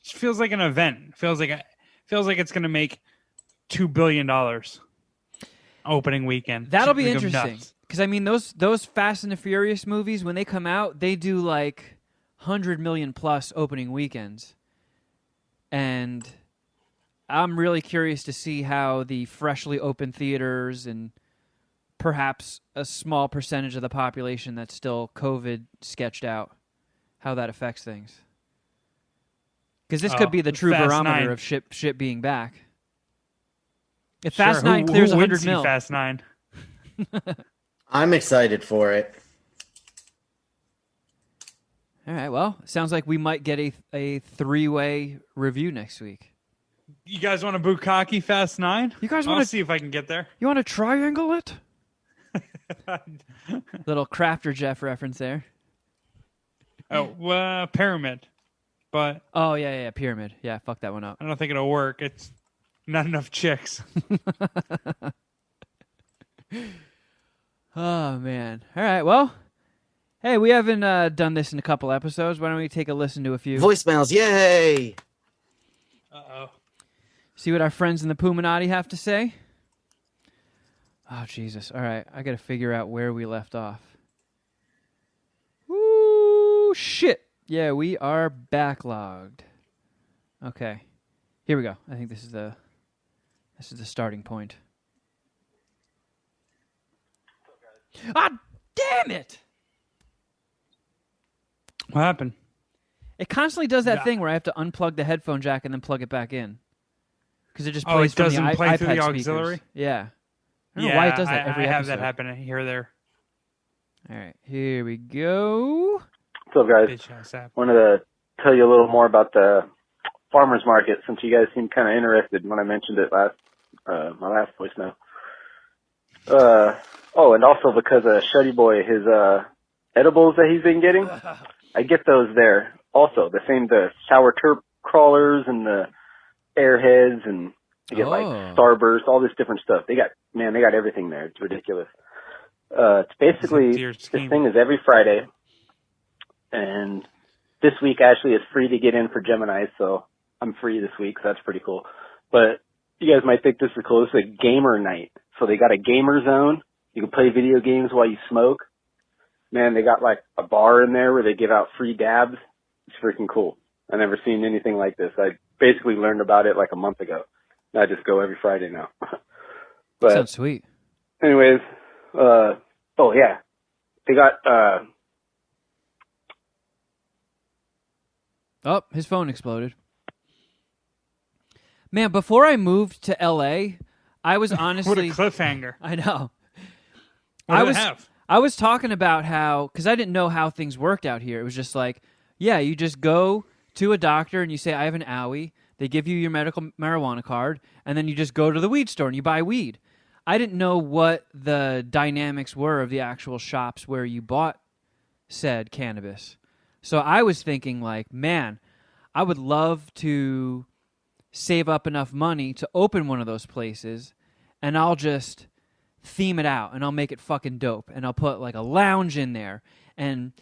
It feels like an event. Feels like it's going to make $2 billion opening weekend. That'll be interesting. Because I mean, those Fast and the Furious movies, when they come out, they do like 100 million plus opening weekends, and I'm really curious to see how the freshly opened theaters and perhaps a small percentage of the population that's still COVID sketched out, how that affects things. Because this could be the true barometer 9. of ship being back. If Fast 9 clears 100 mil. Fast 9. I'm excited for it. All right, well, sounds like we might get a three-way review next week. You guys want to bukkake Fast 9? You guys want to see if I can get there? You want to triangle it? Little Crafter Geoff reference there. Oh, Pyramid. But oh, yeah, Pyramid. Yeah, fuck that one up. I don't think it'll work. It's not enough chicks. Oh, man. All right, well, hey, we haven't done this in a couple episodes. Why don't we take a listen to a few? Voicemails, yay! Uh-oh. See what our friends in the Puminati have to say? Oh, Jesus. All right, I got to figure out where we left off. Ooh, shit. Yeah, we are backlogged. Okay. Here we go. I think this is the starting point. Ah, damn it! What happened? It constantly does that thing where I have to unplug the headphone jack and then plug it back in. Because it just plays from the play iPad through the speakers. auxiliary? Yeah. I don't know why it does that every episode. I have that happen here or there. All right, here we go. What's up, guys? Wanted to tell you a little more about the farmers market since you guys seemed kind of interested when I mentioned it my last voicemail. And also because Shuddyboy, his edibles that he's been getting. I get those there also. The sour terp crawlers and the airheads, and you get like Starburst, all this different stuff. They got everything there. It's ridiculous. It's basically, this thing is every Friday, and this week actually is free to get in for Gemini, so I'm free this week, so that's pretty cool. But you guys might think this is cool. This is a gamer night. So they got a gamer zone. You can play video games while you smoke. Man, they got like a bar in there where they give out free dabs. It's freaking cool. I've never seen anything like this. I basically learned about it like a month ago. I just go every Friday now. But sounds sweet. Anyways, oh yeah, they got, oh, his phone exploded. Man, before I moved to LA, I was honestly... What a cliffhanger. I know. What did it have? I was talking about how... Because I didn't know how things worked out here. It was just like, yeah, you just go to a doctor and you say, I have an owie. They give you your medical marijuana card. And then you just go to the weed store and you buy weed. I didn't know what the dynamics were of the actual shops where you bought said cannabis. So I was thinking like, man, I would love to save up enough money to open one of those places, and I'll just theme it out, and I'll make it fucking dope, and I'll put like a lounge in there, and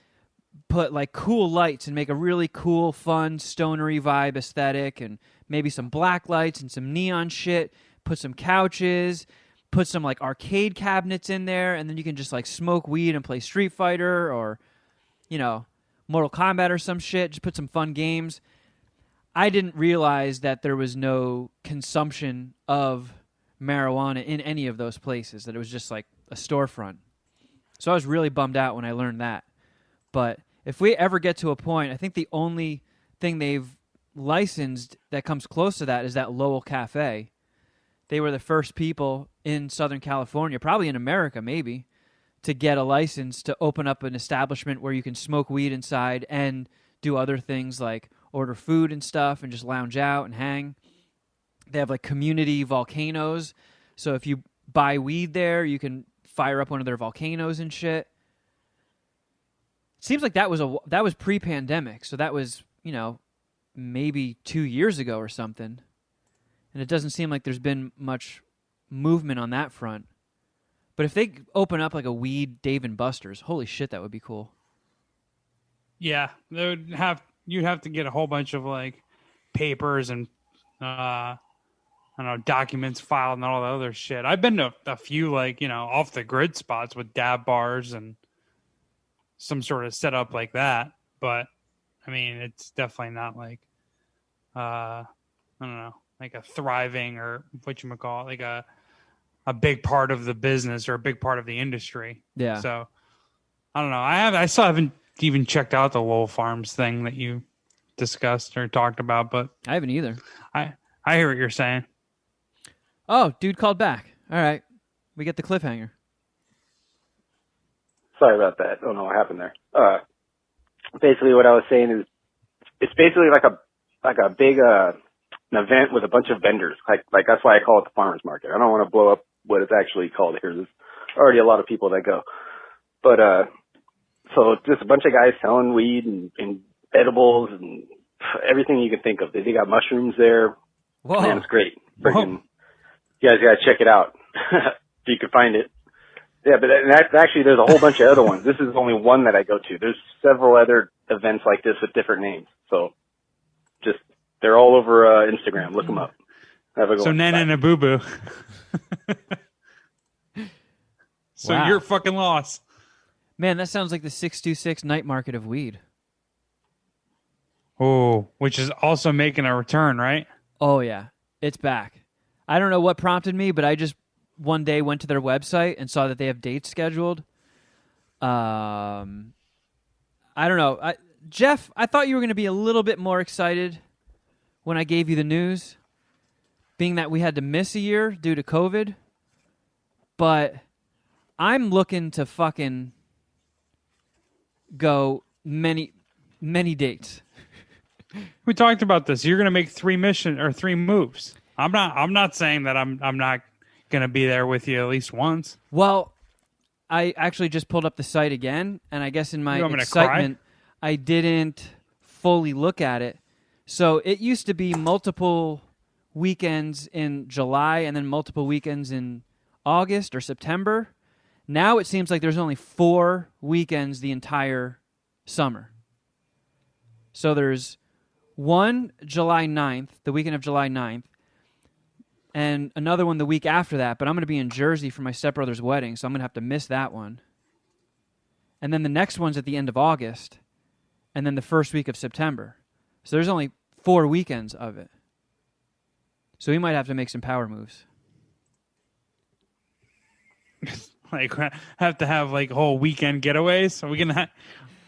put like cool lights, and make a really cool, fun, stonery vibe aesthetic, and maybe some black lights and some neon shit, put some couches, put some like arcade cabinets in there, and then you can just like smoke weed and play Street Fighter or, you know, Mortal Kombat or some shit, just put some fun games. I didn't realize that there was no consumption of marijuana in any of those places, that it was just like a storefront. So I was really bummed out when I learned that. But if we ever get to a point, I think the only thing they've licensed that comes close to that is that Lowell Cafe. They were the first people in Southern California, probably in America maybe, to get a license to open up an establishment where you can smoke weed inside and do other things like order food and stuff and just lounge out and hang. They have like community volcanoes. So if you buy weed there, you can fire up one of their volcanoes and shit. It seems like that was pre-pandemic. So that was, you know, maybe 2 years ago or something. And it doesn't seem like there's been much movement on that front. But if they open up like a weed Dave & Buster's, holy shit, that would be cool. Yeah, you'd have to get a whole bunch of like papers and I don't know, documents filed and all the other shit. I've been to a few like, you know, off the grid spots with dab bars and some sort of setup like that. But I mean, it's definitely not like I don't know, like a thriving or whatchamacallit, like a big part of the business or a big part of the industry. Yeah. So I don't know. I still haven't even checked out the Lowell Farms thing that you discussed or talked about, but I haven't either. I hear what you're saying. Oh, dude called back. All right. We get the cliffhanger. Sorry about that. I don't know what happened there. Basically what I was saying is it's basically like a big an event with a bunch of vendors. Like that's why I call it the farmers market. I don't want to blow up what it's actually called here. There's already a lot of people that go. But so just a bunch of guys selling weed and edibles and everything you can think of. They got mushrooms there. Whoa. Man, it's great. Freaking, you guys got to check it out if you can find it. Yeah, but actually there's a whole bunch of other ones. This is only one that I go to. There's several other events like this with different names. So just, they're all over Instagram. Look them up. Have a good so one. Nana and a boo boo. So Wow. you're fucking lost. Man, that sounds like the 626 night market of weed. Oh, which is also making a return, right? Oh, yeah. It's back. I don't know what prompted me, but I just one day went to their website and saw that they have dates scheduled. I don't know. Geoff, I thought you were going to be a little bit more excited when I gave you the news, being that we had to miss a year due to COVID. But I'm looking to fucking go many, many dates. We talked about this. You're going to make 3 moves. I'm not saying that I'm not going to be there with you at least once. Well, I actually just pulled up the site again, and I guess in my You want me to excitement, I didn't fully look at it. So it used to be multiple weekends in July and then multiple weekends in August or September. Now it seems like there's only 4 weekends the entire summer. So there's one July 9th, the weekend of July 9th, and another one the week after that. But I'm going to be in Jersey for my stepbrother's wedding, so I'm going to have to miss that one. And then the next one's at the end of August, and then the first week of September. So there's only 4 weekends of it. So we might have to make some power moves. Like have to have like whole weekend getaways. So we can.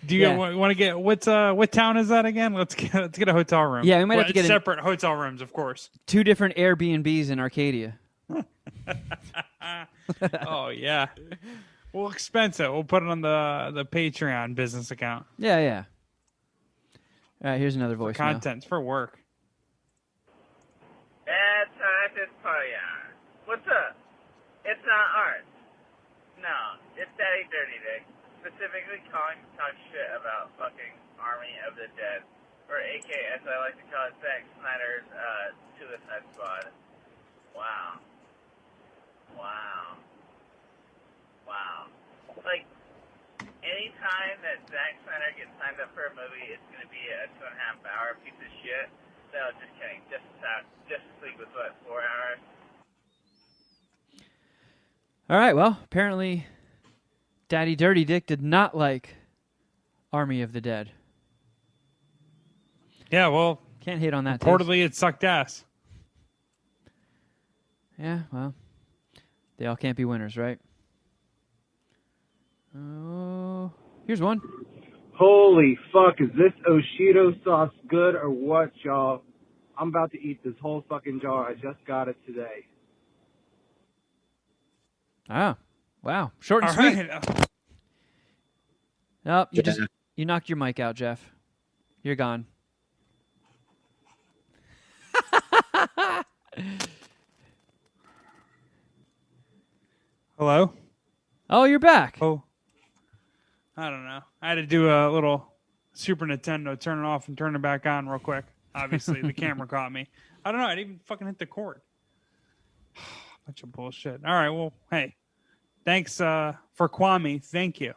Do you want to get what town is that again? Let's get a hotel room. Yeah, we might have to get separate hotel rooms, of course. 2 different Airbnbs in Arcadia. Oh yeah, we'll expense it. We'll put it on the Patreon business account. Yeah. All right, here's another voice. Contents for work. Bad time this party hour. What's up? It's not art. No, it's Daddy Dirty Dick. Specifically calling to talk shit about fucking Army of the Dead, or AK as I like to call it, Zack Snyder's Suicide Squad. Wow. Like, anytime that Zack Snyder gets signed up for a movie, it's going to be a 2.5-hour piece of shit. No, just kidding. Justice League was what, 4 hours? All right, well, apparently Daddy Dirty Dick did not like Army of the Dead. Yeah, well, can't hate on that. Reportedly, it sucked ass. Yeah, well, they all can't be winners, right? Oh, here's one. Holy fuck, is this Oshido sauce good or what, y'all? I'm about to eat this whole fucking jar. I just got it today. Oh, wow. Short and All sweet. right. Oh, you knocked your mic out, Geoff. You're gone. Hello? Oh, you're back. Oh. I don't know. I had to do a little Super Nintendo, turn it off and turn it back on real quick. Obviously, the camera caught me. I don't know. I didn't even fucking hit the cord. Bunch of bullshit. All right. Well, hey, thanks for Kwame. Thank you.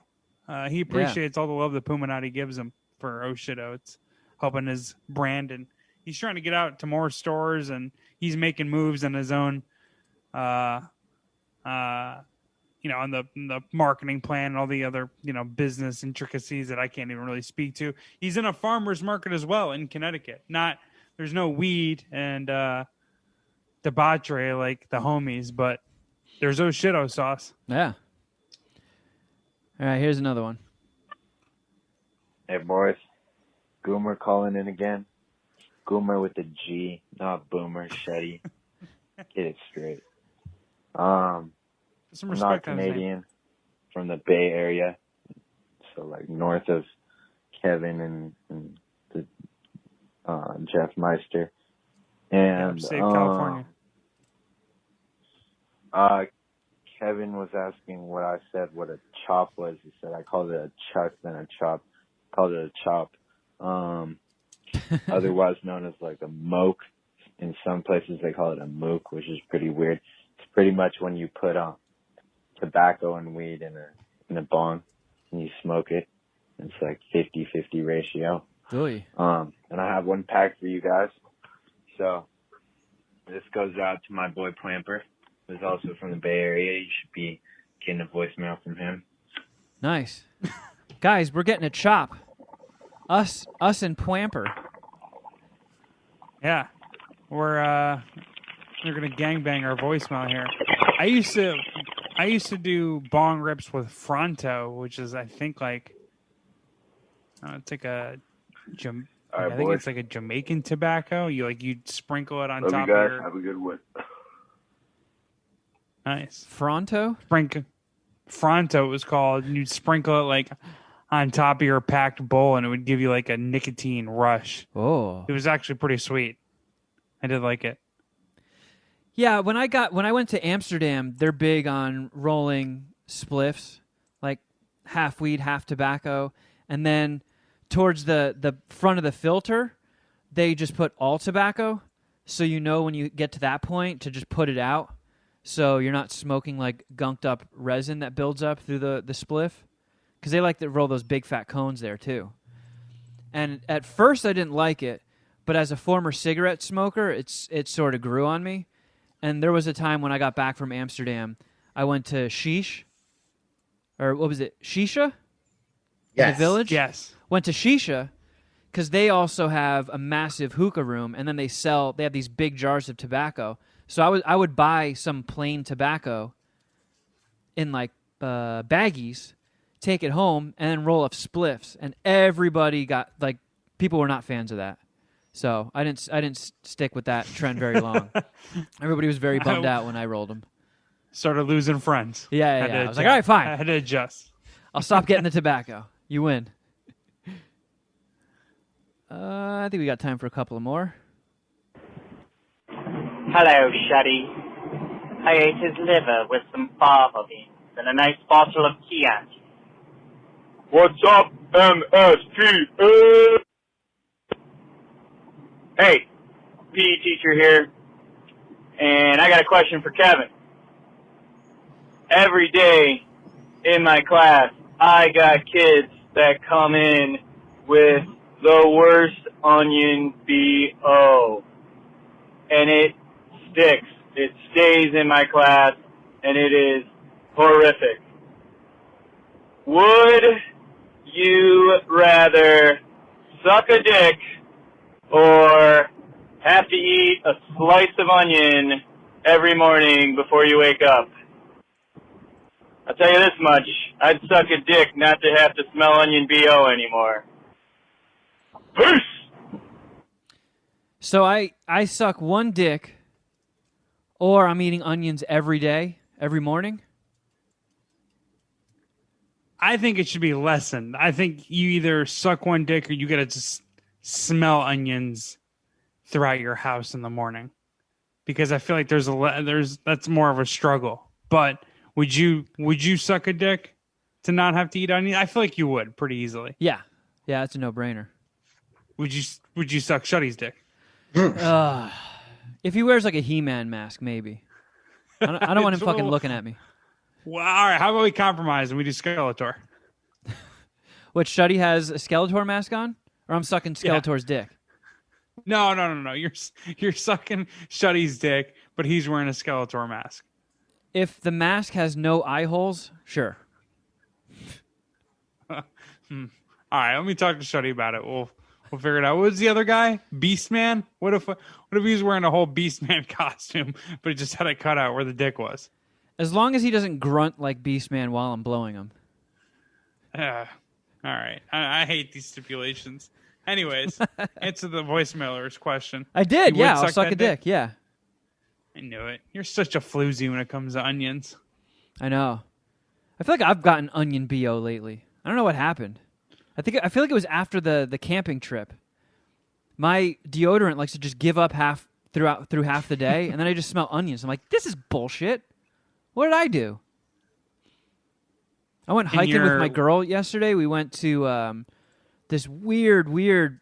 He appreciates all the love that Puminati gives him for Oshido. It's helping his brand, and he's trying to get out to more stores, and he's making moves in his own, on the marketing plan and all the other, business intricacies that I can't even really speak to. He's in a farmer's market as well in Connecticut. There's no weed and debauchery like the homies, but there's Oshido sauce. Yeah. All right, here's another one. Hey, boys. Goomer calling in again. Goomer with a G, not Boomer, Shuddy. Get it straight. Some I'm respect not on his name. Canadian, from the Bay Area, so like north of Kevin and the Jeff Meister. And State California. Kevin was asking what I said, what a chop was. He said I called it a chuck, then a chop. Called it a chop. Otherwise known as like a moke. In some places they call it a mook, which is pretty weird. It's pretty much when you put tobacco and weed in a bong and you smoke it. It's like 50-50 ratio. Really? And I have one pack for you guys. So this goes out to my boy Plamper, who's also from the Bay Area. You should be getting a voicemail from him. Nice. Guys, we're getting a chop. Us and Plamper. Yeah. We're gonna gangbang our voicemail here. I used to do bong rips with Fronto, which is I think like it's like I think it's like a Jamaican tobacco. You sprinkle it on top of your. Have a good one. Nice. Fronto? Fronto it was called. And you'd sprinkle it like on top of your packed bowl, and it would give you like a nicotine rush. Oh. It was actually pretty sweet. I did like it. Yeah, when I went to Amsterdam, they're big on rolling spliffs. half weed, half tobacco, and then towards the front of the filter, they just put all tobacco, so you know when you get to that point to just put it out, so you're not smoking like gunked up resin that builds up through the spliff, because they like to roll those big fat cones there too. And at first I didn't like it, but as a former cigarette smoker, it sort of grew on me. And there was a time when I got back from Amsterdam, I went to Shisha, Yes. in the village? Yes. Went to Shisha because they also have a massive hookah room, and then they have these big jars of tobacco. So I would buy some plain tobacco in like baggies, take it home, and then roll up spliffs. And everybody got like, people were not fans of that. So I didn't stick with that trend very long. Everybody was very bummed out when I rolled them. Started losing friends. Yeah. I was like, all right, fine. I had to adjust. I'll stop getting the tobacco. You win. I think we got time for a couple of more. Hello, Shuddy. I ate his liver with some fava beans and a nice bottle of Chianti. What's up, MSP? Hey, PE teacher here, and I got a question for Kevin. Every day in my class, I got kids that come in with the worst onion BO, and it sticks. It stays in my class, and it is horrific. Would you rather suck a dick or have to eat a slice of onion every morning before you wake up? I'll tell you this much, I'd suck a dick not to have to smell onion BO anymore. Peace! So I suck one dick, or I'm eating onions every day, every morning? I think it should be lessened. I think you either suck one dick or you gotta just smell onions throughout your house in the morning, because I feel like that's more of a struggle. But would you suck a dick to not have to eat onions? I feel like you would pretty easily. Yeah, it's a no-brainer. Would you suck Shuddy's dick? If he wears like a He-Man mask, maybe. I don't want him fucking looking at me. Well, all right, how about we compromise and we do Skeletor? What, Shuddy has a Skeletor mask on? Or I'm sucking Skeletor's dick? No. You're sucking Shuddy's dick, but he's wearing a Skeletor mask. If the mask has no eye holes, sure. All right, let me talk to Shuddy about it. We'll figure it out. What was the other guy? Beastman? What if he was wearing a whole Beastman costume, but he just had it cut out where the dick was? As long as he doesn't grunt like Beastman while I'm blowing him. All right. I hate these stipulations. Anyways, answer the voicemailer's question. I did, yeah. I'll suck a dick, yeah. I knew it. You're such a floozy when it comes to onions. I know. I feel like I've gotten onion BO lately. I don't know what happened. I feel like it was after the camping trip. My deodorant likes to just give up through half the day, and then I just smell onions. I'm like, this is bullshit. What did I do? I went hiking with my girl yesterday. We went to this weird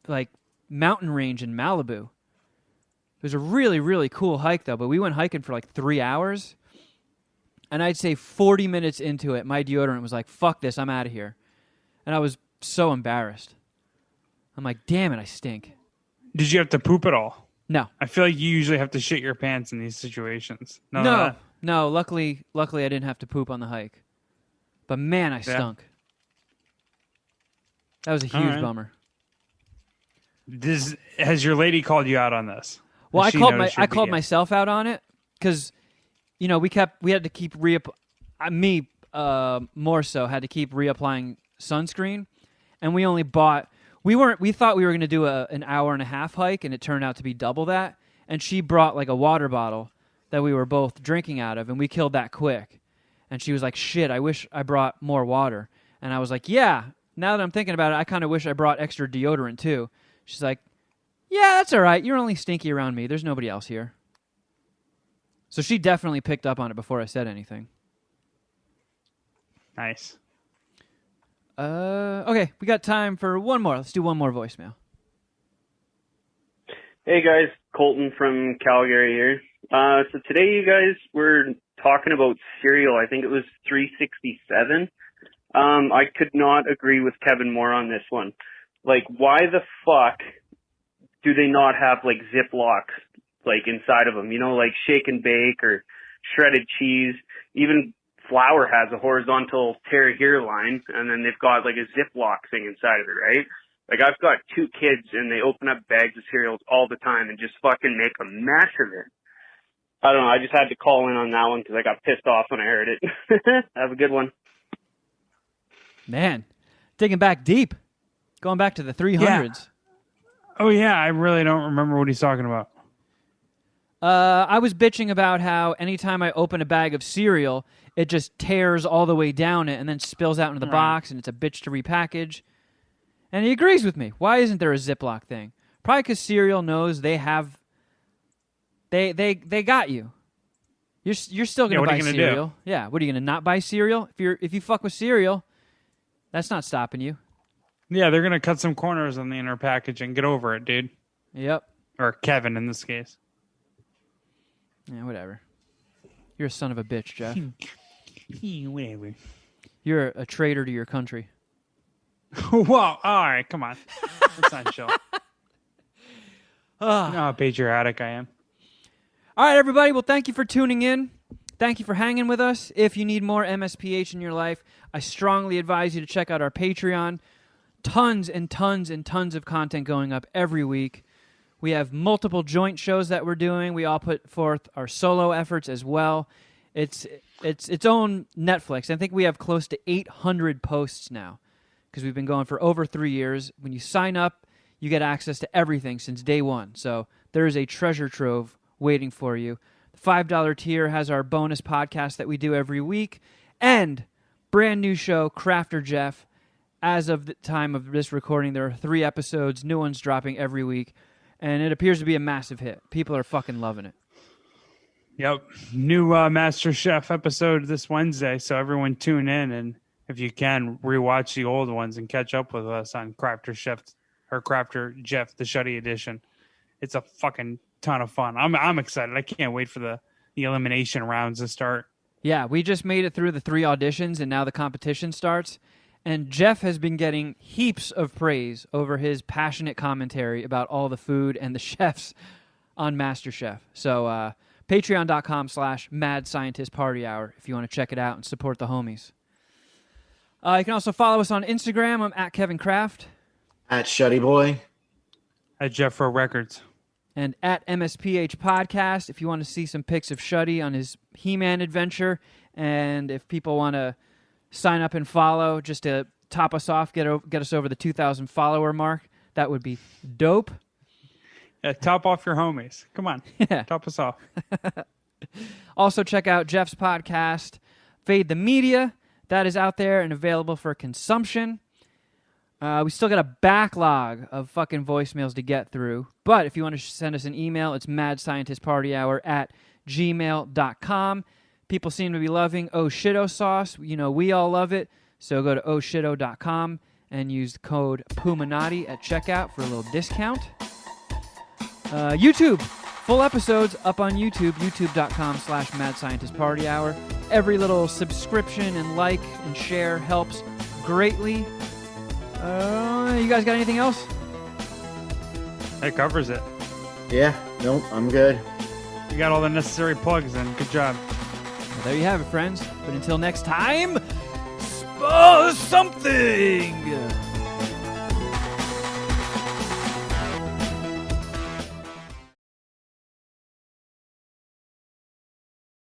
like mountain range in Malibu. It was a really, really cool hike, though, but we went hiking for like 3 hours, and I'd say 40 minutes into it, my deodorant was like, fuck this, I'm out of here. And I was so embarrassed. I'm like, damn it, I stink. Did you have to poop at all? No. I feel like you usually have to shit your pants in these situations. No. Luckily, I didn't have to poop on the hike. But man, I stunk. That was a huge bummer. Has your lady called you out on this? Well, I called myself out on it because, we had to keep me more so had to keep reapplying sunscreen, and we only bought. We thought we were going to do an hour and a half hike, and it turned out to be double that. And she brought like a water bottle that we were both drinking out of, and we killed that quick. And she was like, "Shit, I wish I brought more water." And I was like, "Yeah." Now that I'm thinking about it, I kind of wish I brought extra deodorant too. She's like, "Yeah, that's all right. You're only stinky around me. There's nobody else here." So she definitely picked up on it before I said anything. Nice. Okay, we got time for one more. Let's do one more voicemail. Hey guys, Colton from Calgary here. So today you guys were talking about cereal. I think it was 367. I could not agree with Kevin more on this one. Like, why the fuck do they not have like Ziplocs like inside of them? You know, like shake and bake or shredded cheese. Even flour has a horizontal tear here line, and then they've got like a Ziploc thing inside of it, right? Like, I've got 2 kids, and they open up bags of cereals all the time and just fucking make a mess of it. I don't know. I just had to call in on that one because I got pissed off when I heard it. Have a good one. Man, digging back deep. Going back to the 300s. Yeah. Oh, yeah. I really don't remember what he's talking about. I was bitching about how anytime I open a bag of cereal, it just tears all the way down it and then spills out into the box, and it's a bitch to repackage. And he agrees with me. Why isn't there a Ziploc thing? Probably because cereal knows they have... They got you. You're still going to buy cereal. Do? Yeah, what are you going to not buy cereal? If you fuck with cereal, that's not stopping you. Yeah, they're going to cut some corners on the inner package and get over it, dude. Yep. Or Kevin in this case. Yeah, whatever. You're a son of a bitch, Geoff. Whatever. You're a traitor to your country. Whoa, all right, come on. Let's not chill. You know how patriotic I am. All right, everybody. Well, thank you for tuning in. Thank you for hanging with us. If you need more MSPH in your life, I strongly advise you to check out our Patreon. Tons and tons and tons of content going up every week. We have multiple joint shows that we're doing. We all put forth our solo efforts as well. It's its own Netflix. I think we have close to 800 posts now because we've been going for over 3 years. When you sign up, you get access to everything since day one. So there is a treasure trove waiting for you. The $5 tier has our bonus podcast that we do every week. And brand new show, Crafter Geoff. As of the time of this recording, there are 3 episodes, new ones dropping every week. And it appears to be a massive hit. People are fucking loving it. Yep. New Master Chef episode this Wednesday. So everyone tune in. And if you can, rewatch the old ones and catch up with us on Crafter Geoff, the Shuddy edition. It's a fucking ton of fun. I'm excited. I can't wait for the elimination rounds to start. Yeah, we just made it through the 3 auditions, and now the competition starts. And Geoff has been getting heaps of praise over his passionate commentary about all the food and the chefs on MasterChef. So patreon.com/Mad Scientist Party Hour if you want to check it out and support the homies. You can also follow us on Instagram. I'm at Kevin Kraft. At Shuddyboy. At Geoff Row Records. And at MSPH Podcast if you want to see some pics of Shuddy on his He-Man adventure. And if people want to sign up and follow just to top us off, get us over the 2,000 follower mark, that would be dope. Yeah, top off your homies. Come on. Yeah. Top us off. Also, check out Geoff's podcast, Fade the Media. That is out there and available for consumption. We still got a backlog of fucking voicemails to get through. But if you want to send us an email, it's madscientistpartyhour@gmail.com. People seem to be loving Oh Shitto sauce. You know, we all love it. So go to ohshitto.com and use the code Puminati at checkout for a little discount. YouTube. Full episodes up on YouTube. YouTube.com/Mad Scientist Party Hour. Every little subscription and like and share helps greatly. You guys got anything else? That covers it. Yeah. Nope. I'm good. You got all the necessary plugs in. Good job. Well, there you have it, friends. But until next time, spell something!